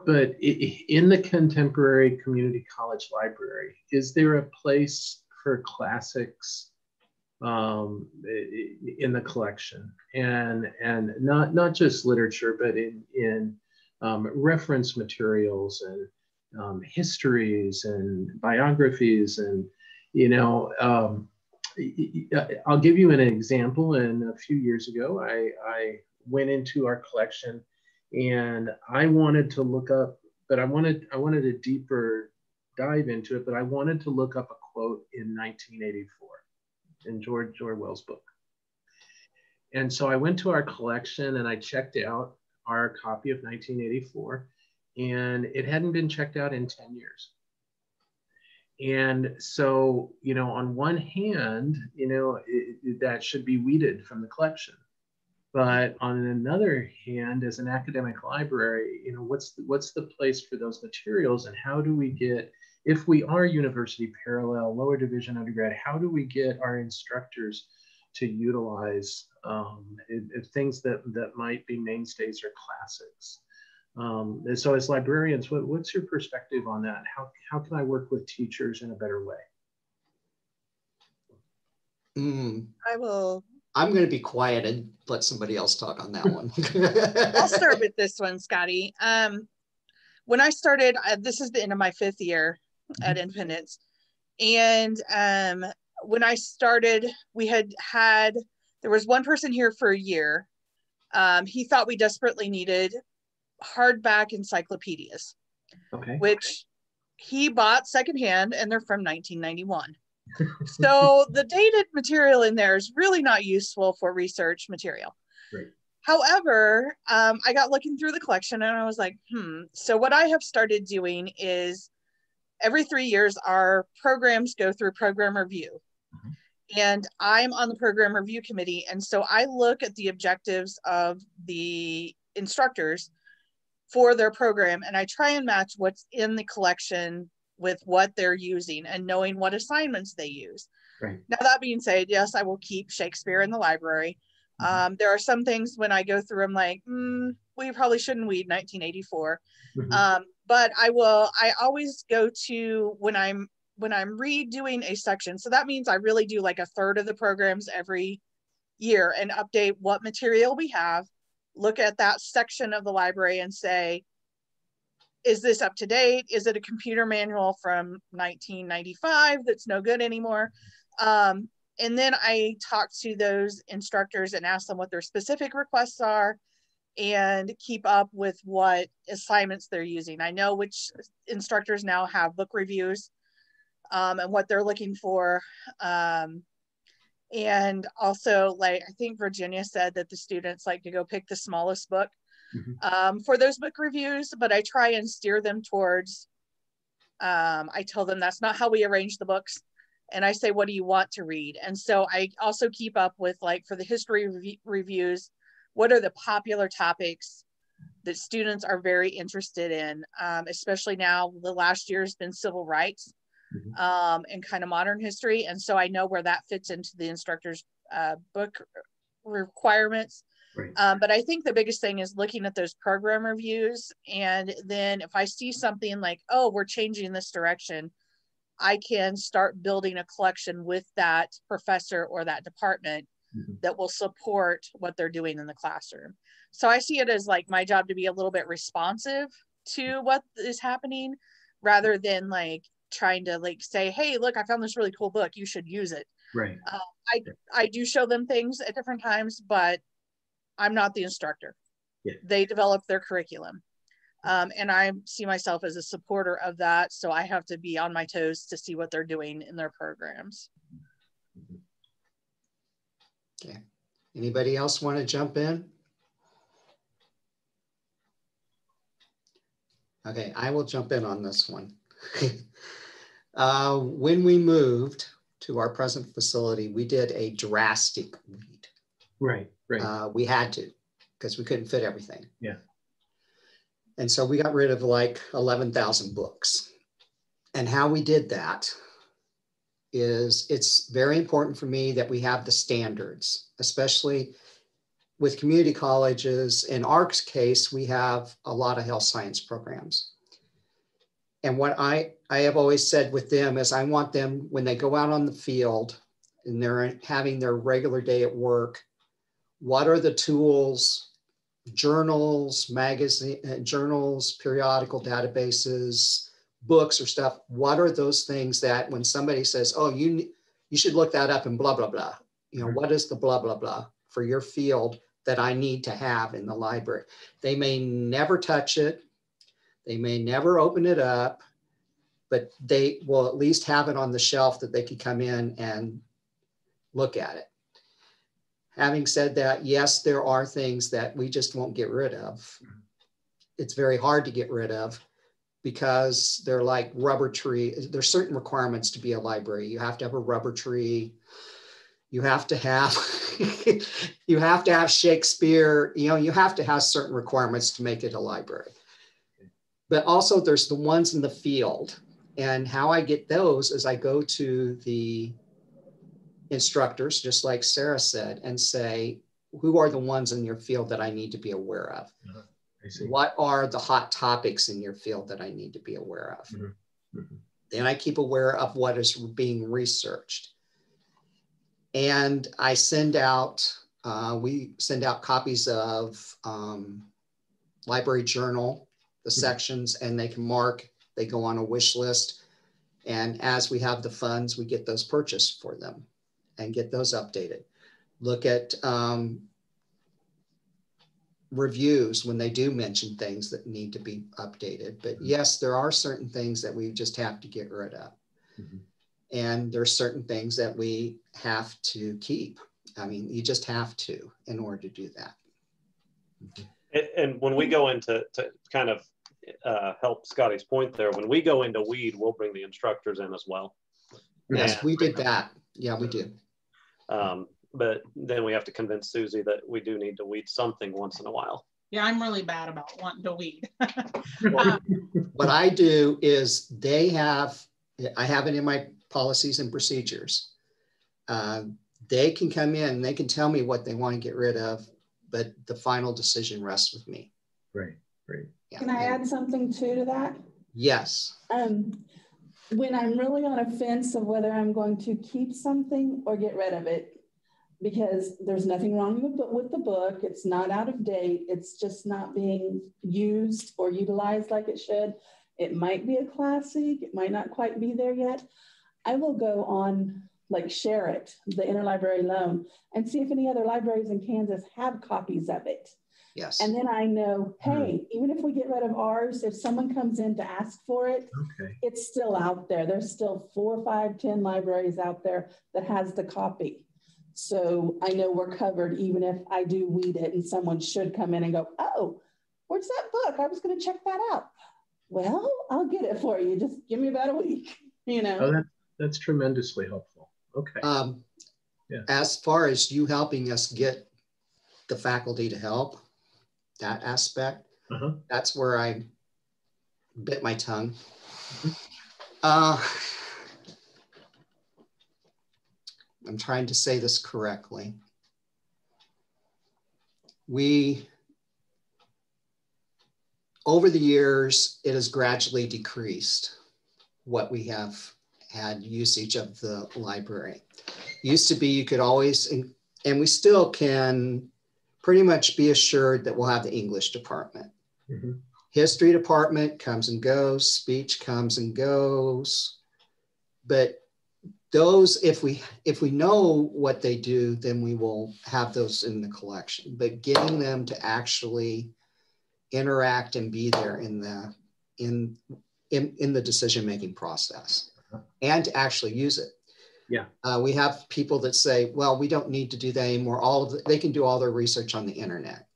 But in the contemporary community college library, is there a place for classics in the collection? And not just literature, but in reference materials and histories and biographies. And, I'll give you an example. And a few years ago, I went into our collection and I wanted to look up, but I wanted a deeper dive into it, but I wanted to look up a quote in 1984 in George Orwell's book. And so I went to our collection and I checked out our copy of 1984, and it hadn't been checked out in 10 years. And so, on one hand, that should be weeded from the collection. But on another hand, as an academic library, what's the place for those materials, and how do we get, if we are university parallel, lower division undergrad, how do we get our instructors to utilize things that might be mainstays or classics? And so as librarians, what's your perspective on that? How can I work with teachers in a better way? I'm going to be quiet and let somebody else talk on that one. I'll start with this one, Scotty. When I started, this is the end of my 5th year at Independence. And when I started, there was one person here for a year. He thought we desperately needed hardback encyclopedias, Okay. which he bought secondhand, and they're from 1991. So the dated material in there is really not useful for research material. Right. However, I got looking through the collection and I was like, So what I have started doing is every 3 years, our programs go through program review. And I'm on the program review committee. And so I look at the objectives of the instructors for their program, and I try and match what's in the collection with what they're using and knowing what assignments they use. Right. Now, that being said, yes, I will keep Shakespeare in the library. There are some things when I go through, I'm like, we probably shouldn't read 1984. But I always go to when I'm redoing a section. So that means I really do like a third of the programs every year and update what material we have, look at that section of the library and say, is this up to date? Is it a computer manual from 1995 that's no good anymore? And then I talk to those instructors and ask them what their specific requests are and keep up with what assignments they're using. I know which instructors now have book reviews and what they're looking for. And also, like, I think Virginia said that the students like to go pick the smallest book for those book reviews, but I try and steer them towards, I tell them that's not how we arrange the books. And I say, what do you want to read? And so I also keep up with, like, for the history reviews, what are the popular topics that students are very interested in, especially now the last year has been civil rights and kind of modern history. And so I know where that fits into the instructor's book requirements. Right. But I think the biggest thing is looking at those program reviews. And then if I see something like, oh, we're changing this direction, I can start building a collection with that professor or that department that will support what they're doing in the classroom. So I see it as like my job to be a little bit responsive to what is happening rather than like trying to like say, hey, look, I found this really cool book, you should use it. Right. I do show them things at different times, but I'm not the instructor. Yeah. They develop their curriculum. And I see myself as a supporter of that. So I have to be on my toes to see what they're doing in their programs. Okay. Anybody else want to jump in? Okay, I will jump in on this one. When we moved to our present facility, we did a drastic read. Right, right. We had to, because we couldn't fit everything. Yeah. And so we got rid of like 11,000 books. And how we did that is it's very important for me that we have the standards, especially with community colleges. In our case, we have a lot of health science programs. And what I have always said with them is I want them, when they go out on the field and they're having their regular day at work, what are the tools, journals, journals, periodical databases, books or stuff, what are those things that when somebody says, oh, you should look that up and blah, blah, blah, you know, what is the blah, blah, blah for your field that I need to have in the library? They may never touch it. They may never open it up, but they will at least have it on the shelf that they can come in and look at it. Having said that, yes, there are things that we just won't get rid of. It's very hard to get rid of because they're like rubber tree. There's certain requirements to be a library. You have to have a rubber tree. You have to have, you have to have Shakespeare. You know, you have to have certain requirements to make it a library. But also there's the ones in the field. And how I get those is I go to the instructors, just like Sarah said, and say, who are the ones in your field that I need to be aware of? I see. What are the hot topics in your field that I need to be aware of? Then I keep aware of what is being researched. And I send out, we send out copies of library journal, the sections, and they can mark, they go on a wish list. And as we have the funds, we get those purchased for them and get those updated. Look at reviews when they do mention things that need to be updated. But yes, there are certain things that we just have to get rid of. Mm-hmm. And there's certain things that we have to keep. I mean, you just have to in order to do that. And when we go into to kind of help Scotty's point there, when we go into weed, we'll bring the instructors in as well. Yes, and we did that. Yeah, we do. But then we have to convince Susie that we do need to weed something once in a while. Yeah, I'm really bad about wanting to weed. What I do is I have it in my policies and procedures. They can come in and they can tell me what they want to get rid of, but the final decision rests with me. Right, right. Yeah. Can I add something too to that? Yes. When I'm really on a fence of whether I'm going to keep something or get rid of it, because there's nothing wrong with the book. It's not out of date. It's just not being used or utilized like it should. It might be a classic. It might not quite be there yet. I will go on, like, share it, the interlibrary loan, and see if any other libraries in Kansas have copies of it. Yes. And then I know, hey, even if we get rid of ours, if someone comes in to ask for it, it's still out there. There's still 4, 5, 10 libraries out there that has the copy. So I know we're covered, even if I do weed it and someone should come in and go, oh, where's that book? I was going to check that out. Well, I'll get it for you. Just give me about a week, you know. Oh, that's tremendously helpful. Okay. Yeah. As far as you helping us get the faculty to help, that aspect, that's where I bit my tongue. I'm trying to say this correctly. Over the years, it has gradually decreased what we have had usage of the library. Used to be you could always, and we still can pretty much be assured that we'll have the English department. Mm-hmm. History department comes and goes, speech comes and goes, but those, if we know what they do, then we will have those in the collection. But getting them to actually interact and be there in the decision-making process and to actually use it. Yeah. We have people that say, well, we don't need to do that anymore. They can do all their research on the internet.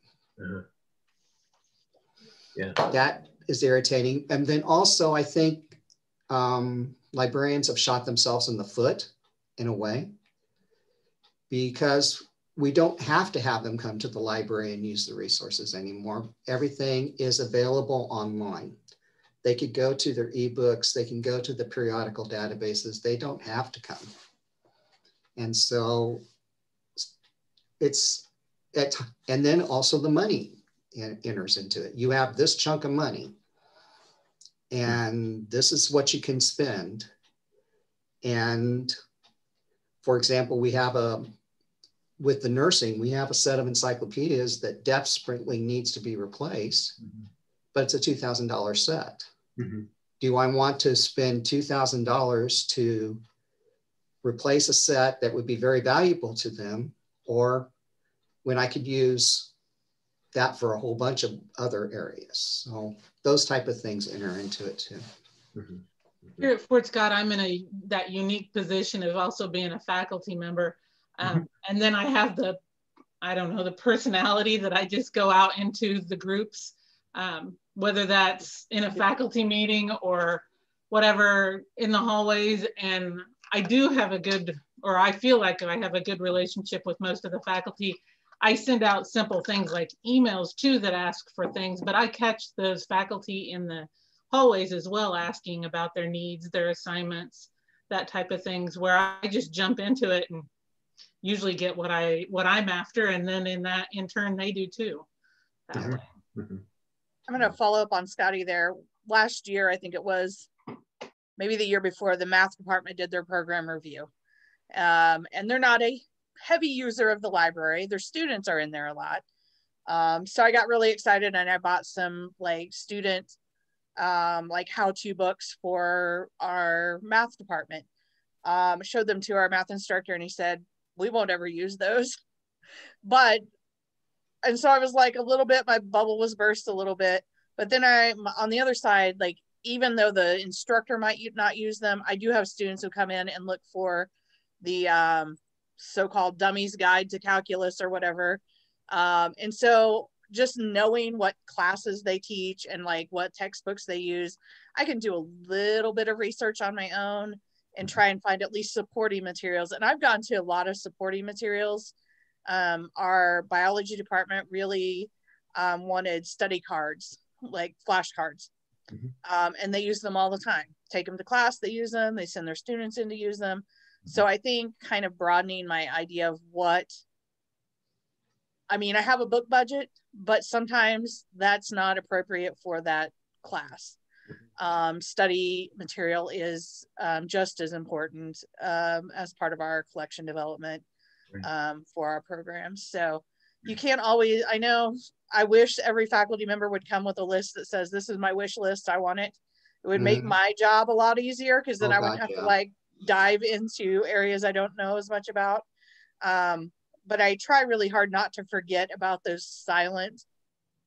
Yeah. That is irritating. And then also, I think librarians have shot themselves in the foot in a way, because we don't have to have them come to the library and use the resources anymore. Everything is available online. They could go to their ebooks, they can go to the periodical databases, they don't have to come. And so and then also the money enters into it. You have this chunk of money and this is what you can spend. And for example, with the nursing, we have a set of encyclopedias that desperately needs to be replaced, but it's a $2,000 set. Do I want to spend $2,000 to replace a set that would be very valuable to them, or when I could use that for a whole bunch of other areas? So those type of things enter into it too. Here at Fort Scott, I'm in that unique position of also being a faculty member. And then I have the personality that I just go out into the groups, whether that's in a faculty meeting or whatever in the hallways. And I do have I feel like I have a good relationship with most of the faculty. I send out simple things like emails too that ask for things, but I catch those faculty in the hallways as well, asking about their needs, their assignments, that type of things, where I just jump into it and usually get what I'm after, and then in turn they do too. That way. I'm going to follow up on Scotty there. Last year, I think it was, maybe the year before, the math department did their program review, and they're not a heavy user of the library. Their students are in there a lot, so I got really excited and I bought some student how-to books for our math department. Showed them to our math instructor and he said, we won't ever use those. But and so I was like a little bit, my bubble was burst a little bit, but then on the other side, like, even though the instructor might not use them, I do have students who come in and look for the so-called dummies guide to calculus or whatever. And so just knowing what classes they teach and like what textbooks they use, I can do a little bit of research on my own and try and find at least supporting materials. And I've gone to a lot of supporting materials. Our biology department really wanted study cards, like flashcards. And they use them all the time. Take them to class, they use them, they send their students in to use them. So I think kind of broadening my idea of what, I mean, I have a book budget, but sometimes that's not appropriate for that class. Study material is just as important as part of our collection development for our programs. So you can't always, I know, I wish every faculty member would come with a list that says, this is my wish list, I want it. It would make my job a lot easier, because then I wouldn't have to like dive into areas I don't know as much about. But I try really hard not to forget about those silent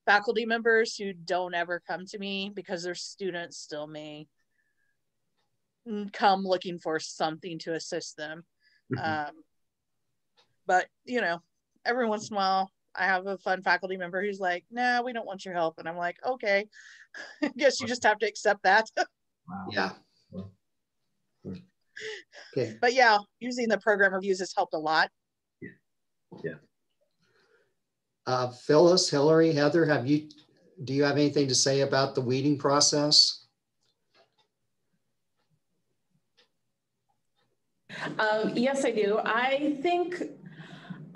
faculty members who don't ever come to me, because their students still may come looking for something to assist them. But, you know, every once in a while, I have a fun faculty member who's like, nah, we don't want your help. And I'm like, okay, I guess you just have to accept that. Yeah. Okay. But yeah, using the program reviews has helped a lot. Phyllis, Hillary, Heather, do you have anything to say about the weeding process? Yes, I do. I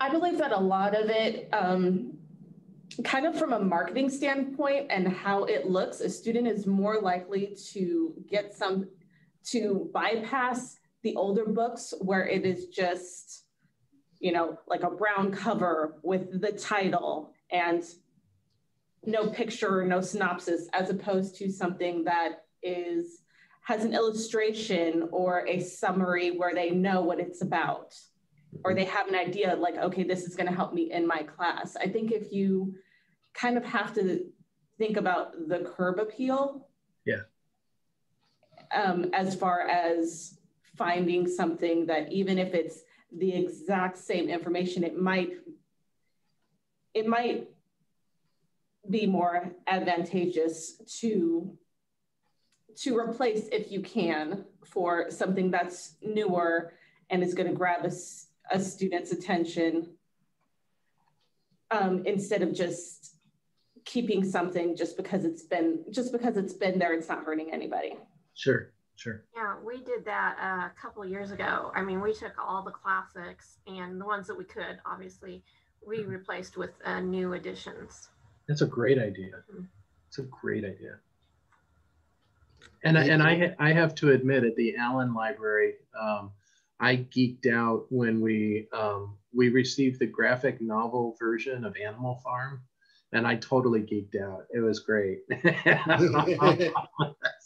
believe that a lot of it, kind of from a marketing standpoint and how it looks, a student is more likely to bypass the older books where it is just, you know, like a brown cover with the title and no picture, no synopsis, as opposed to something that has an illustration or a summary where they know what it's about, or they have an idea like, okay, this is going to help me in my class. I think if you kind of have to think about the curb appeal, as far as finding something that, even if it's the exact same information, it might be more advantageous to replace, if you can, for something that's newer and is going to grab a student's attention, instead of just keeping something just because it's been there. It's not hurting anybody. Sure. Yeah, we did that a couple of years ago. I mean, we took all the classics and the ones that we could, obviously, we replaced with new editions. That's a great idea. It's a great idea. And I have to admit, at the Allen Library, I geeked out when we received the graphic novel version of Animal Farm, and I totally geeked out. It was great.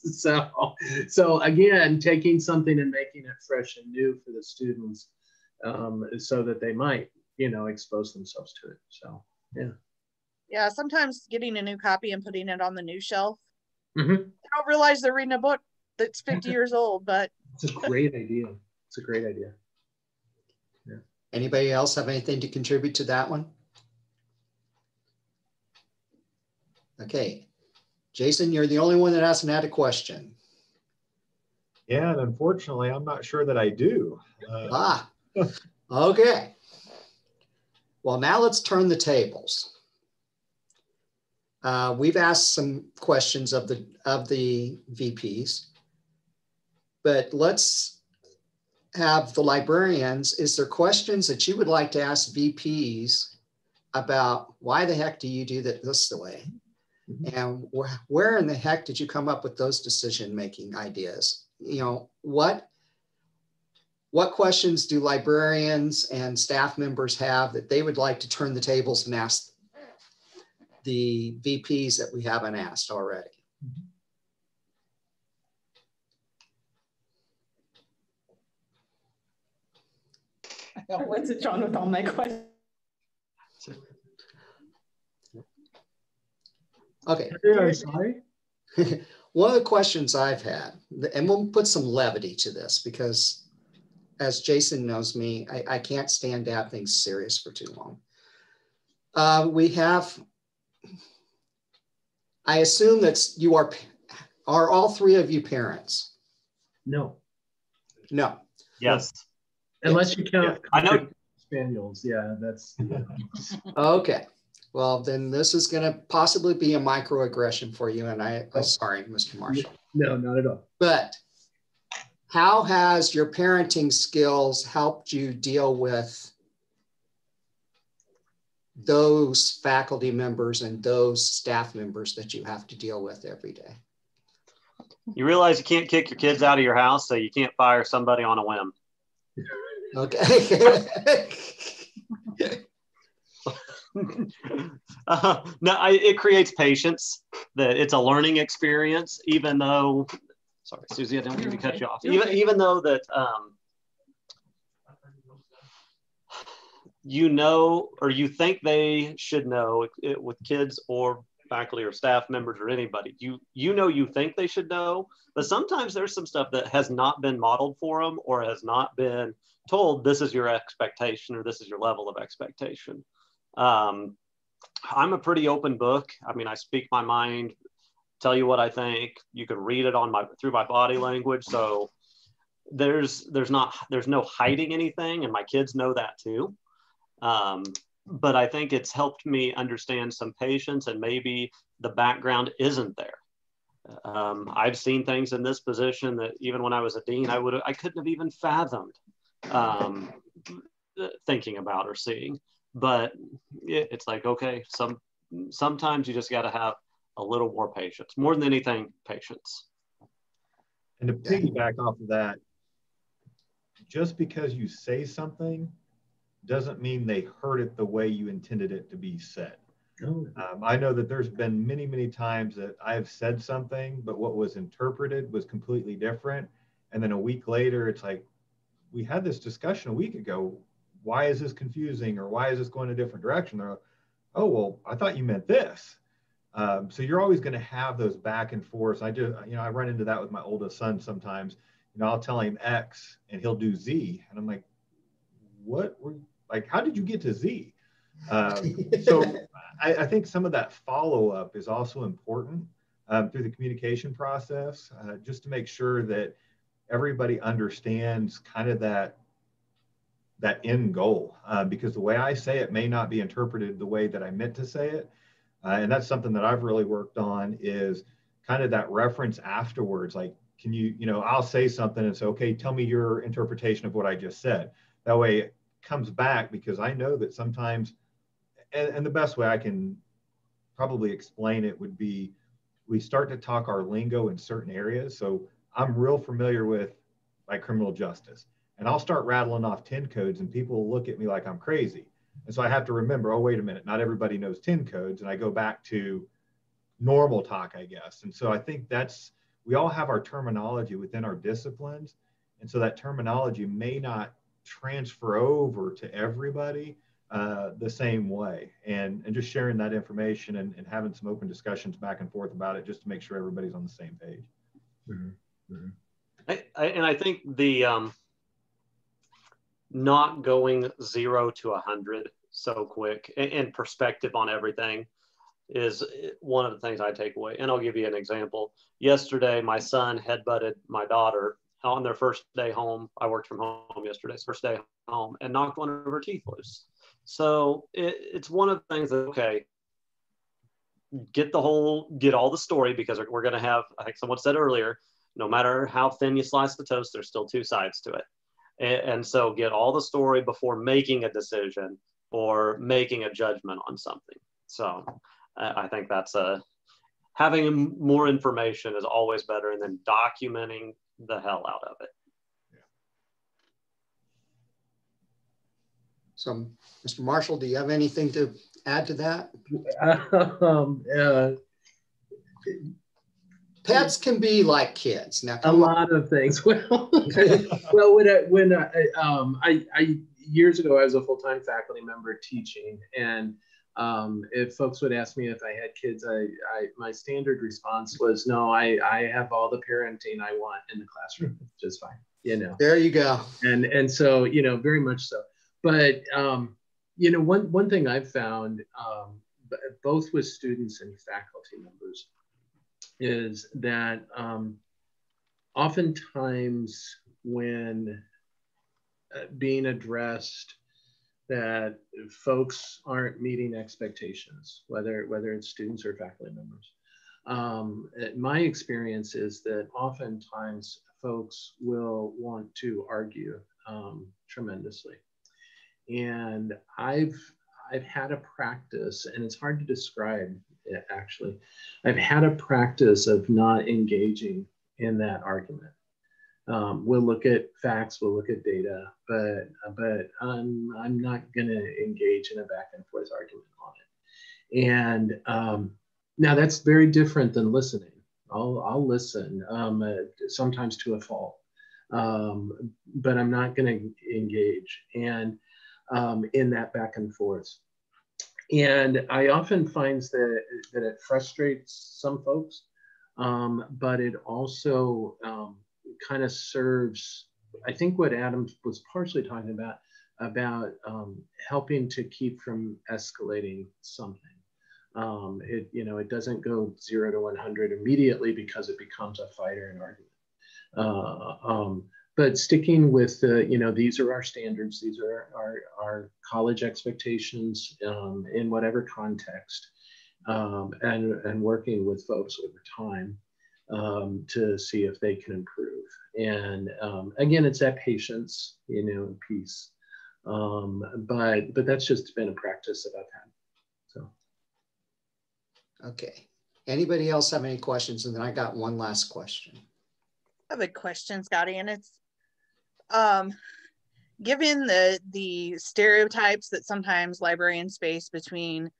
So again, taking something and making it fresh and new for the students, so that they might, you know, expose themselves to it. So yeah, sometimes getting a new copy and putting it on the new shelf, I don't realize they're reading a book that's 50 years old, but it's a great idea. It's a great idea. Yeah. Anybody else have anything to contribute to that one? Okay, Jason, you're the only one that hasn't had a question. Yeah, and unfortunately, I'm not sure that I do. Okay. Well, now let's turn the tables. We've asked some questions of the VPs, but let's have the librarians. Is there questions that you would like to ask VPs about why the heck do you do that this way? And where in the heck did you come up with those decision-making ideas? You know, what questions do librarians and staff members have that they would like to turn the tables and ask the VPs that we haven't asked already? What's it, John, with all my questions? Okay. I'm sorry. One of the questions I've had, and we'll put some levity to this because as Jason knows me, I can't stand to have things serious for too long. I assume that you are all three of you parents? No. No. Yes. Unless you count. I know. Spaniels. Yeah, that's. Yeah. Okay. Well, then this is going to possibly be a microaggression for you. And I'm sorry, Mr. Marshall. No, not at all. But how has your parenting skills helped you deal with those faculty members and those staff members that you have to deal with every day? You realize you can't kick your kids out of your house, so you can't fire somebody on a whim. Okay. It creates patience. It's a learning experience, even though, sorry, Susie, I didn't mean to cut you off. Even though that, you know, or you think they should know it, with kids or faculty or staff members or anybody, you think they should know, but sometimes there's some stuff that has not been modeled for them or has not been told this is your expectation or this is your level of expectation. I'm a pretty open book. I mean, I speak my mind, tell you what I think. You can read it through my body language. So there's no hiding anything, and my kids know that too. But I think it's helped me understand some patience, and maybe the background isn't there. I've seen things in this position that even when I was a dean, I couldn't have even fathomed thinking about or seeing. But it's like, okay, sometimes you just got to have a little more patience, more than anything, patience. And to piggyback off of that, just because you say something doesn't mean they heard it the way you intended it to be said. I know that there's been many, many times that I've said something, but what was interpreted was completely different. And then a week later, it's like, we had this discussion a week ago. Why is this confusing, or why is this going a different direction? They're like, oh, well, I thought you meant this. So you're always going to have those back and forth. I run into that with my oldest son sometimes. I'll tell him X and he'll do Z. And I'm like, how did you get to Z? So I think some of that follow-up is also important through the communication process, just to make sure that everybody understands kind of that end goal, because the way I say it may not be interpreted the way that I meant to say it. And that's something that I've really worked on, is kind of that reference afterwards. Like, can I'll say something and say, okay, tell me your interpretation of what I just said. That way it comes back, because I know that sometimes, and the best way I can probably explain it would be, we start to talk our lingo in certain areas. So I'm real familiar with like criminal justice, and I'll start rattling off 10 codes and people will look at me like I'm crazy. And so I have to remember, oh, wait a minute, not everybody knows 10 codes. And I go back to normal talk, I guess. And so I think we all have our terminology within our disciplines. And so that terminology may not transfer over to everybody the same way. And just sharing that information and having some open discussions back and forth about it, just to make sure everybody's on the same page. Mm-hmm. Mm-hmm. I think the not going 0 to 100 so quick and perspective on everything is one of the things I take away. And I'll give you an example. Yesterday, my son headbutted my daughter on their first day home. I worked from home yesterday, first day home, and knocked one of her teeth loose. So it's one of the things that, okay, get all the story, because we're going to have, I think someone said earlier, no matter how thin you slice the toast, there's still two sides to it. And so get all the story before making a decision or making a judgment on something. So I think that's having more information is always better, and then documenting the hell out of it. So, Mr. Marshall, do you have anything to add to that? Pets can be like kids. Now, a lot of things. Well, when I years ago, I was a full-time faculty member teaching, and If folks would ask me if I had kids, my standard response was, no, I have all the parenting I want in the classroom, just fine, you know. There you go. And so, you know, very much so. But, you know, one thing I've found, both with students and faculty members, is that oftentimes when being addressed that folks aren't meeting expectations, whether it's students or faculty members. My experience is that oftentimes folks will want to argue tremendously. And I've had a practice, and it's hard to describe it actually. I've had a practice of not engaging in that argument. We'll look at facts, we'll look at data, but I'm not going to engage in a back and forth argument on it. And now that's very different than listening. I'll listen, sometimes to a fault, but I'm not going to engage and in that back and forth. And I often find that it frustrates some folks, but it also kind of serves, I think, what Adam was partially talking about helping to keep from escalating something. It doesn't go 0 to 100 immediately because it becomes a fight or an argument. But sticking with these are our standards, these are our college expectations in whatever context, and working with folks over time to see if they can improve. And again, it's that patience, piece. But that's just been a practice that I've had. So. Okay. Anybody else have any questions? And then I got one last question. I have a question, Scotty, and it's given the stereotypes that sometimes librarians face between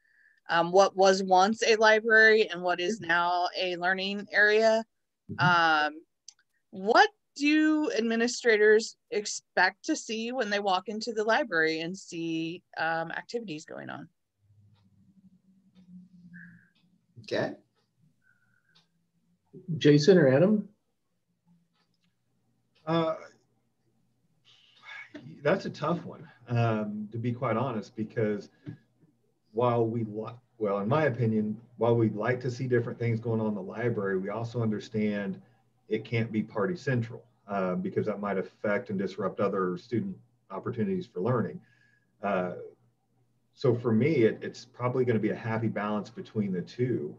what was once a library and what is now a learning area, what do administrators expect to see when they walk into the library and see activities going on? Okay. Jason or Adam? That's a tough one, to be quite honest, because in my opinion, while we'd like to see different things going on in the library, we also understand it can't be party central because that might affect and disrupt other student opportunities for learning. So for me, it's probably going to be a happy balance between the two.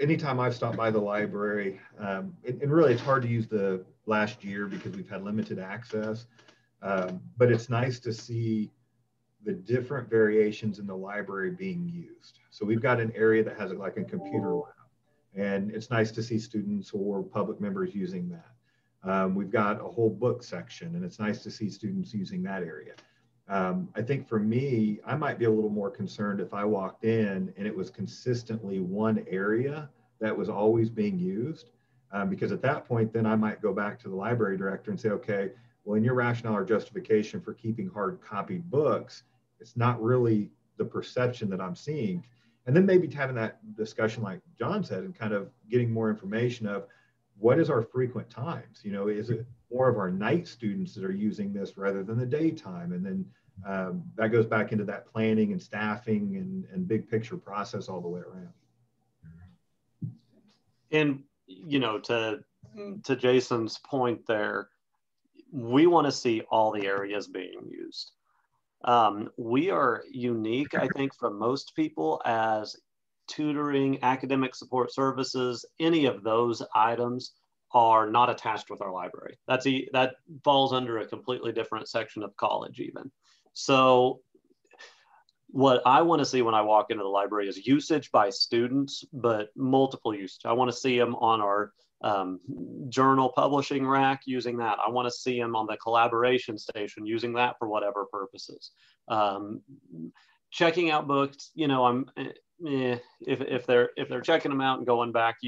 Anytime I've stopped by the library, and really it's hard to use the last year because we've had limited access, but it's nice to see the different variations in the library being used. So we've got an area that has like a computer lab, and it's nice to see students or public members using that. We've got a whole book section, and it's nice to see students using that area. I think for me, I might be a little more concerned if I walked in and it was consistently one area that was always being used, because at that point, then I might go back to the library director and say, okay, well, in your rationale or justification for keeping hard copied books, it's not really the perception that I'm seeing. And then maybe having that discussion like John said, and kind of getting more information of what is our frequent times? Is it more of our night students that are using this rather than the daytime? And then that goes back into that planning and staffing and big picture process all the way around. And, to Jason's point there, we want to see all the areas being used. We are unique, I think, from most people as tutoring, academic support services, any of those items are not attached with our library. That falls under a completely different section of college even. So what I want to see when I walk into the library is usage by students, but multiple usage. I want to see them on our journal publishing rack using that. I want to see them on the collaboration station using that for whatever purposes. Checking out books, if they're checking them out and going back,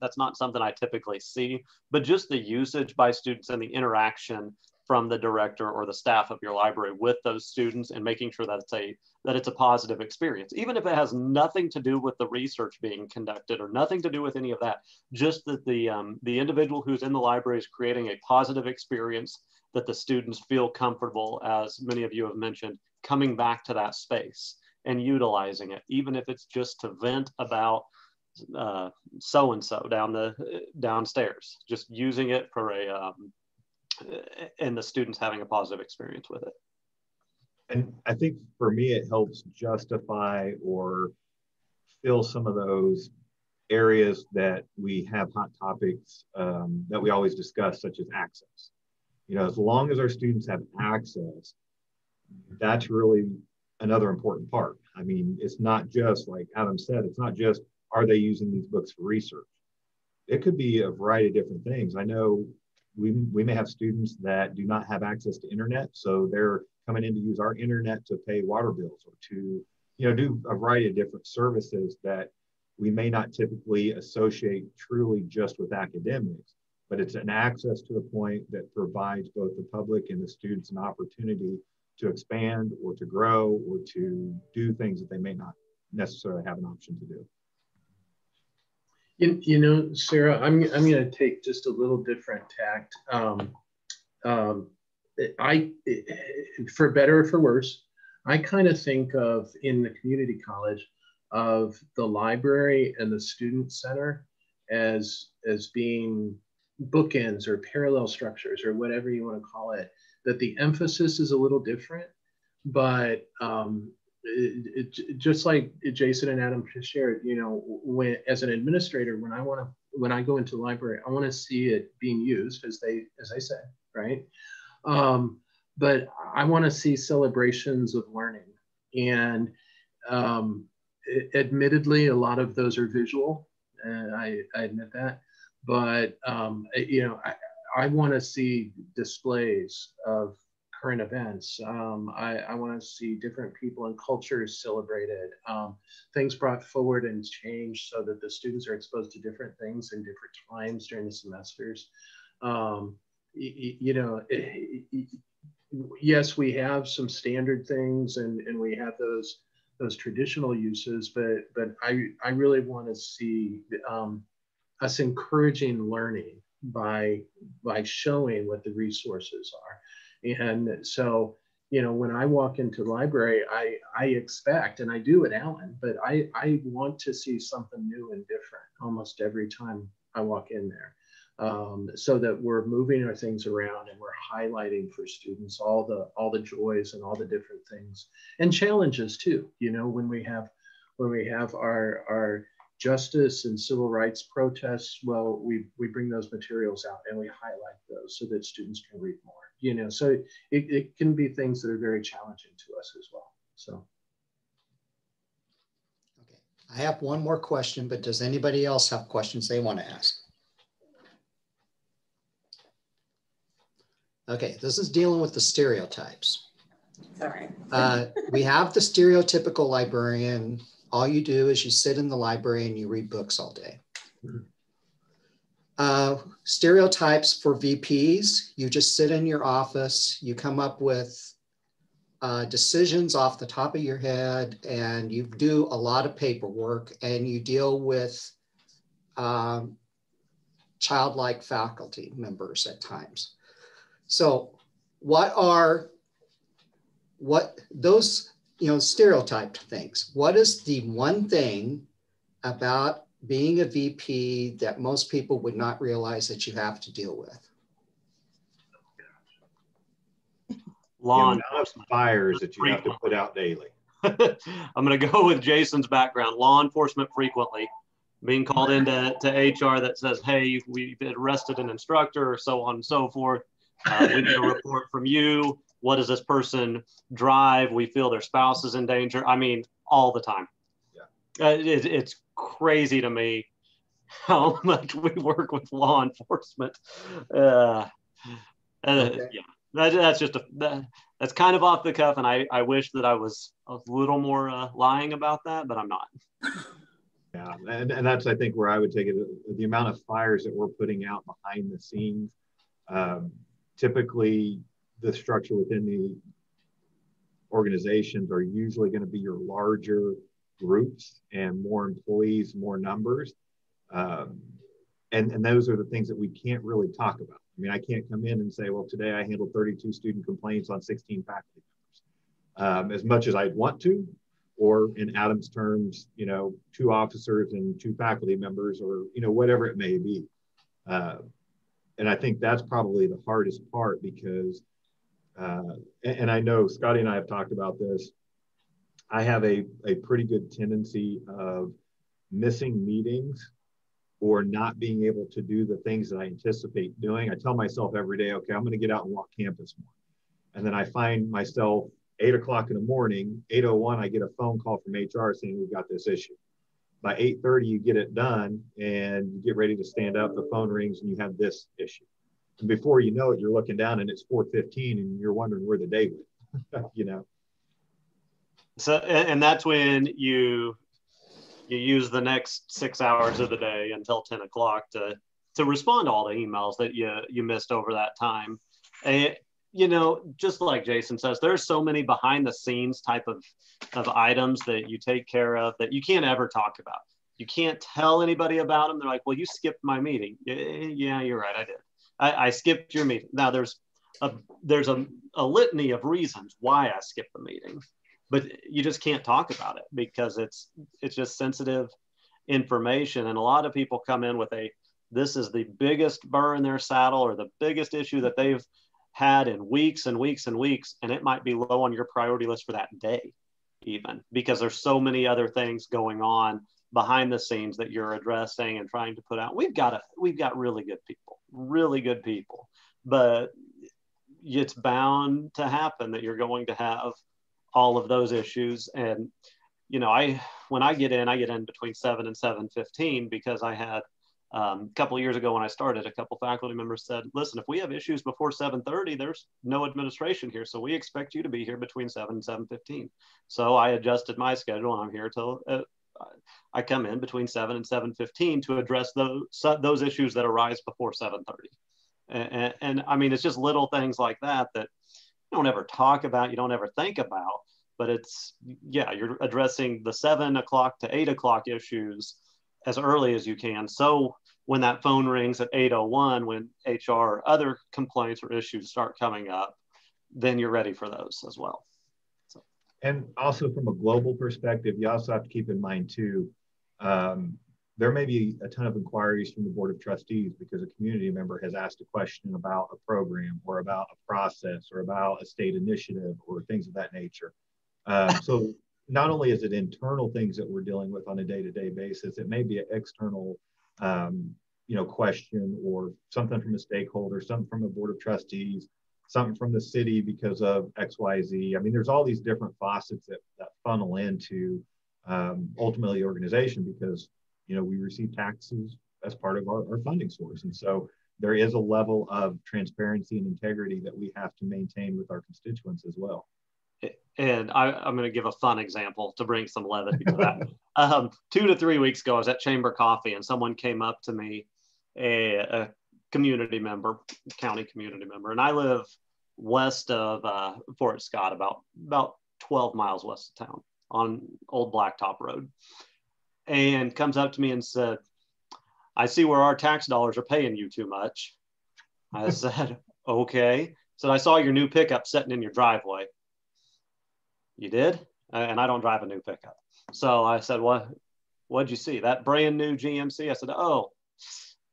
that's not something I typically see, but just the usage by students and the interaction from the director or the staff of your library with those students, and making sure that it's a positive experience, even if it has nothing to do with the research being conducted or nothing to do with any of that. Just that the individual who's in the library is creating a positive experience, that the students feel comfortable, as many of you have mentioned, coming back to that space and utilizing it, even if it's just to vent about so-and-so downstairs, just using it for and the students having a positive experience with it. And I think for me, it helps justify or fill some of those areas that we have hot topics that we always discuss, such as access. You know, as long as our students have access, that's really another important part. I mean, it's not just, like Adam said, it's not just, are they using these books for research? It could be a variety of different things. I know we may have students that do not have access to internet, so they're coming in to use our internet to pay water bills or to, you know, do a variety of different services that we may not typically associate truly just with academics, but it's an access to a point that provides both the public and the students an opportunity to expand or to grow or to do things that they may not necessarily have an option to do. You know, Sarah, I'm going to take just a little different tact. For better or for worse, I kind of think of, in the community college, of the library and the student center as being bookends or parallel structures or whatever you want to call it, that the emphasis is a little different, but just like Jason and Adam shared, you know, when, as an administrator, when I go into the library, I want to see it being used, as I said, right? But I want to see celebrations of learning, and admittedly, a lot of those are visual, and I admit that. But you know, I want to see displays of current events. I want to see different people and cultures celebrated, things brought forward and changed so that the students are exposed to different things in different times during the semesters. You know, yes, we have some standard things and we have those traditional uses, but I really want to see us encouraging learning by showing what the resources are. And so, you know, when I walk into the library, I expect, and I do at Allen, but I want to see something new and different almost every time I walk in there, so that we're moving our things around and we're highlighting for students all the joys and all the different things and challenges too. You know, when we have our justice and civil rights protests, well, we bring those materials out and we highlight those so that students can read more. You know, so it can be things that are very challenging to us as well. So. Okay, I have one more question, but does anybody else have questions they want to ask? Okay, this is dealing with the stereotypes. Sorry. We have the stereotypical librarian. All you do is you sit in the library and you read books all day. Stereotypes for VPs, you just sit in your office, you come up with decisions off the top of your head, and you do a lot of paperwork, and you deal with childlike faculty members at times. So what those, you know, stereotyped things, what is the one thing about being a VP that most people would not realize that you have to deal with? Law enforcement. Fires that you have to put out daily. I'm going to go with Jason's background. Law enforcement frequently. Being called into HR that says, hey, we've arrested an instructor, or so on and so forth. We need a report from you. What does this person drive? We feel their spouse is in danger. I mean, all the time. Yeah. It's crazy to me how much we work with law enforcement. Okay. Yeah, that's just that's kind of off the cuff, and I wish that I was a little more lying about that, but I'm not. Yeah, and that's, I think, where I would take it. The amount of fires that we're putting out behind the scenes, typically the structure within the organizations are usually going to be your larger groups and more employees, more numbers. And those are the things that we can't really talk about. I mean, I can't come in and say, well, today I handled 32 student complaints on 16 faculty members. As much as I'd want to, or in Adam's terms, 2 officers and 2 faculty members, or, whatever it may be. And I think that's probably the hardest part because, and I know Scotty and I have talked about this, I have a pretty good tendency of missing meetings or not being able to do the things that I anticipate doing. I tell myself every day, okay, I'm going to get out and walk campus more. And then I find myself 8 o'clock in the morning, 8:01, I get a phone call from HR saying we've got this issue. By 8:30, you get it done and you get ready to stand up, the phone rings and you have this issue. And before you know it, you're looking down and it's 4:15 and you're wondering where the day went, So, and that's when you use the next 6 hours of the day until 10 o'clock to respond to all the emails that you missed over that time. And, just like Jason says, there's so many behind the scenes type of items that you take care of that you can't ever talk about. You can't tell anybody about them. They're like, well, you skipped my meeting. Yeah, you're right. I did. I skipped your meeting. Now there's a litany of reasons why I skipped the meeting, but you just can't talk about it because it's just sensitive information. And a lot of people come in with this is the biggest burr in their saddle or the biggest issue that they've had in weeks and weeks and weeks. And it might be low on your priority list for that day, even because there's so many other things going on behind the scenes that you're addressing and trying to put out. We've got really good people, but it's bound to happen that you're going to have all of those issues. And, when I get in between 7 and 7:15 because I had a couple of years ago when I started, a couple faculty members said, listen, if we have issues before 7:30, there's no administration here. So we expect you to be here between 7 and 7:15. So I adjusted my schedule and I'm here till I come in between 7 and 7:15 to address those issues that arise before 7:30. And I mean, it's just little things like that you don't ever talk about, you don't ever think about, but you're addressing the 7 o'clock to 8 o'clock issues as early as you can. So when that phone rings at 8:01, when HR or other complaints or issues start coming up, then you're ready for those as well. So. And also from a global perspective, you also have to keep in mind too, there may be a ton of inquiries from the Board of Trustees because a community member has asked a question about a program or about a process or about a state initiative or things of that nature. So not only is it internal things that we're dealing with on a day-to-day basis, it may be an external, question or something from a stakeholder, something from a Board of Trustees, something from the city because of XYZ. I mean, there's all these different faucets that funnel into ultimately the organization because, we receive taxes as part of our funding source. And so there is a level of transparency and integrity that we have to maintain with our constituents as well. And I'm going to give a fun example to bring some levity to that. 2 to 3 weeks ago, I was at Chamber Coffee and someone came up to me, a community member, county community member, and I live west of Fort Scott, about 12 miles west of town on Old Blacktop Road, and comes up to me and said, I see where our tax dollars are paying you too much. I said, okay. So I saw your new pickup sitting in your driveway. You did? And I don't drive a new pickup. So I said, what'd you see? That brand new GMC? I said, oh,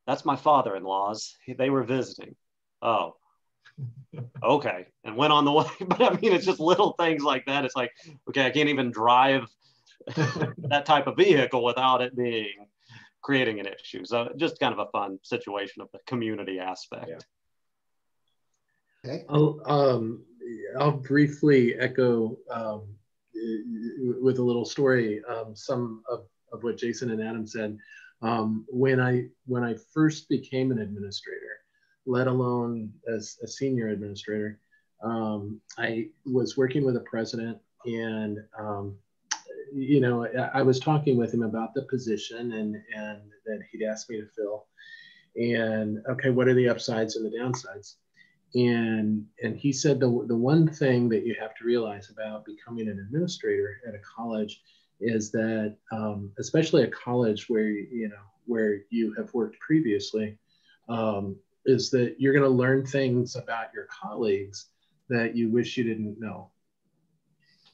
that's my father-in-law's. They were visiting. Oh, okay. And went on the way. But I mean, it's just little things like that. It's like, okay, I can't even drive that type of vehicle without it creating an issue. So just kind of a fun situation of the community aspect. Yeah. Okay. I'll briefly echo with a little story some of what Jason and Adam said. When I first became an administrator, let alone as a senior administrator, I was working with a president, and I was talking with him about the position and that he'd asked me to fill, and okay, what are the upsides and the downsides? And he said the one thing that you have to realize about becoming an administrator at a college is that, especially a college where you have worked previously, is that you're going to learn things about your colleagues that you wish you didn't know.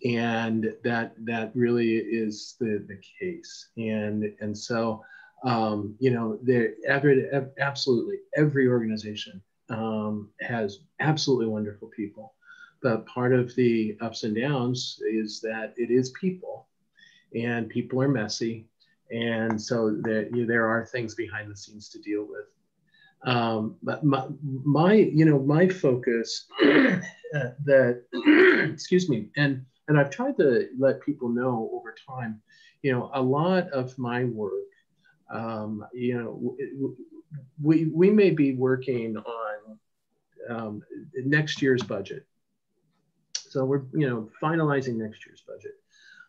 And that really is the case. And so, there absolutely every organization has absolutely wonderful people, but part of the ups and downs is that it is people, and people are messy, and so there are things behind the scenes to deal with. But my focus excuse me, and I've tried to let people know over time, a lot of my work, we may be working on next year's budget. So we're, finalizing next year's budget.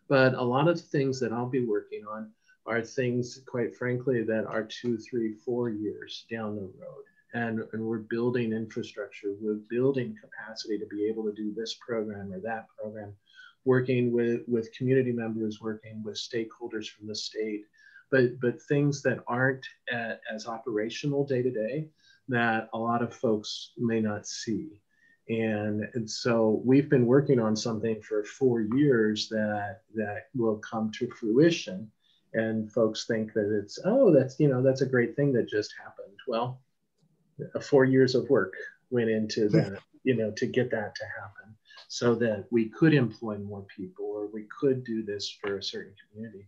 But a lot of the things that I'll be working on are things, quite frankly, that are 2, 3, 4 years down the road. And we're building infrastructure, we're building capacity to be able to do this program or that program, working with community members, working with stakeholders from the state, but things that aren't as operational day to day that a lot of folks may not see. And so we've been working on something for 4 years that will come to fruition. And folks think that it's, that's a great thing that just happened. Well, 4 years of work went into that, to get that to happen, so that we could employ more people, or we could do this for a certain community.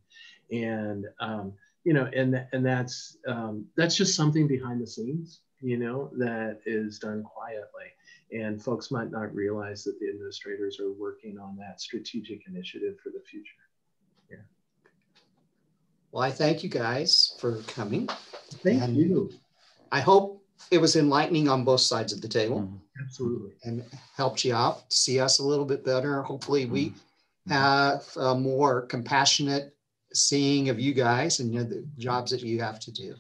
And, and that's just something behind the scenes, that is done quietly. And folks might not realize that the administrators are working on that strategic initiative for the future. Yeah. Well, I thank you guys for coming. Thank you. I hope it was enlightening on both sides of the table. Absolutely. And helped you out, see us a little bit better. Hopefully we have a more compassionate seeing of you guys and the jobs that you have to do.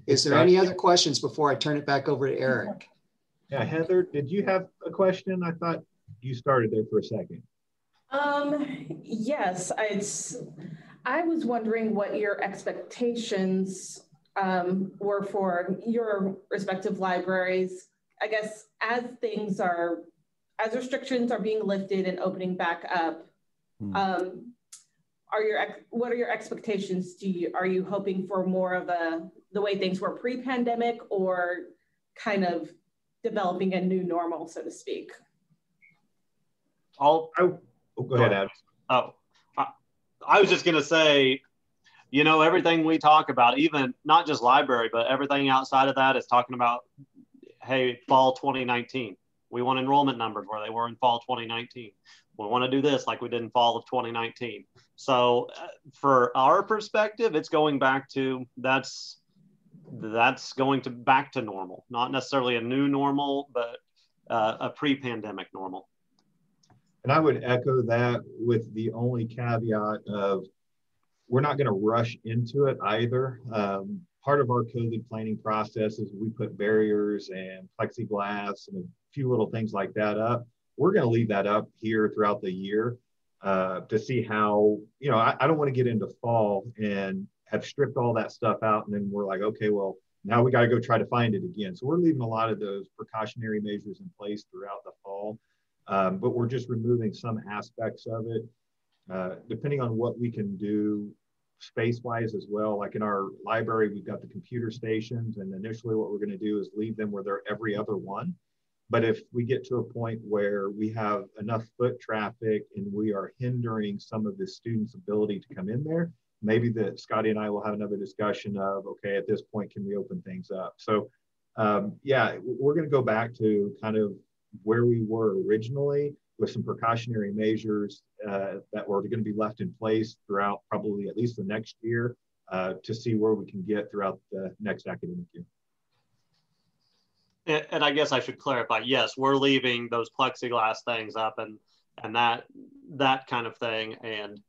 Is there any other questions before I turn it back over to Eric? Yeah, Heather, did you have a question? I thought you started there for a second. Yes, I was wondering what your expectations were for your respective libraries. I guess as restrictions are being lifted and opening back up, what are your expectations? Are you hoping for more of the way things were pre-pandemic, or kind of developing a new normal, so to speak? Go ahead, Adam. Oh, I was just going to say, everything we talk about, even not just library, but everything outside of that is talking about, hey, fall 2019. We want enrollment numbers where they were in fall 2019. We want to do this like we did in fall of 2019. So for our perspective, it's going back to, that's going to back to normal, not necessarily a new normal, but a pre-pandemic normal. And I would echo that, with the only caveat of, we're not going to rush into it either. Part of our COVID planning process is we put barriers and plexiglass and a few little things like that up. We're going to leave that up here throughout the year to see how, I don't want to get into fall and have stripped all that stuff out, and then we're like, okay, well, now we got to go try to find it again. So we're leaving a lot of those precautionary measures in place throughout the fall, but we're just removing some aspects of it, depending on what we can do space-wise as well. Like in our library, we've got the computer stations, and initially what we're going to do is leave them where they're every other one. But if we get to a point where we have enough foot traffic and we are hindering some of the students' ability to come in there, maybe that Scotty and I will have another discussion of, okay, at this point, can we open things up? So yeah, we're going to go back to kind of where we were originally, with some precautionary measures that were going to be left in place throughout probably at least the next year, to see where we can get throughout the next academic year. And I guess I should clarify, yes, we're leaving those plexiglass things up and that kind of thing. And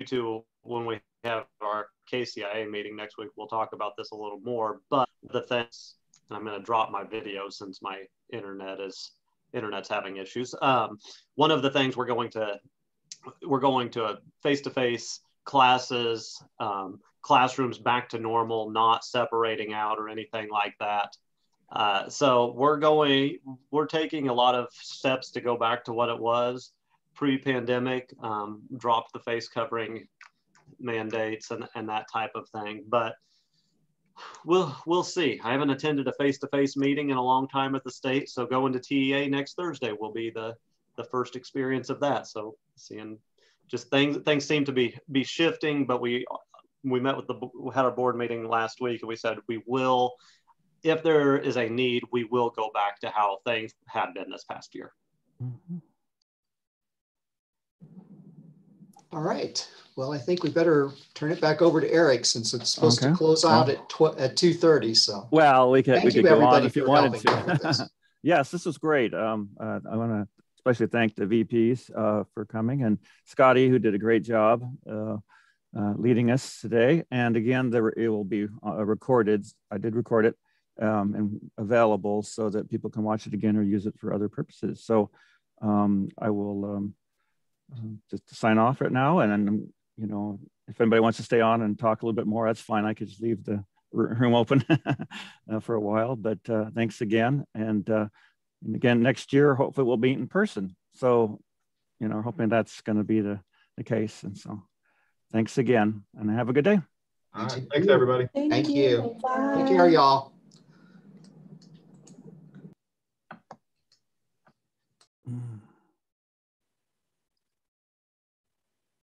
to when we have our KCIA meeting next week, we'll talk about this a little more. But the things I'm going to drop my video since my internet's having issues. One of the things we're going to face-to-face classes, classrooms back to normal, not separating out or anything like that. So we're taking a lot of steps to go back to what it was pre-pandemic, dropped the face covering mandates and that type of thing. But we'll see. I haven't attended a face-to-face meeting in a long time at the state, so going to TEA next Thursday will be the first experience of that. So seeing just things seem to be shifting, but we met with had our board meeting last week, and we said we will, if there is a need, we will go back to how things had been this past year. Mm-hmm. All right. Well, I think we better turn it back over to Eric since it's supposed to close out at 2:30. So well, we could go on if you wanted to. Yes, this was great. I want to especially thank the VPs for coming, and Scotty, who did a great job leading us today. And again, it will be recorded. I did record it and available so that people can watch it again or use it for other purposes. So I will just sign off right now, and you know, if anybody wants to stay on and talk a little bit more, that's fine. I could just leave the room open for a while, but thanks again. And again, next year, hopefully we'll meet in person. So, you know, hoping that's going to be the case. And so thanks again, and have a good day. All right. Thanks, everybody. Thank you. Bye. Take care, y'all.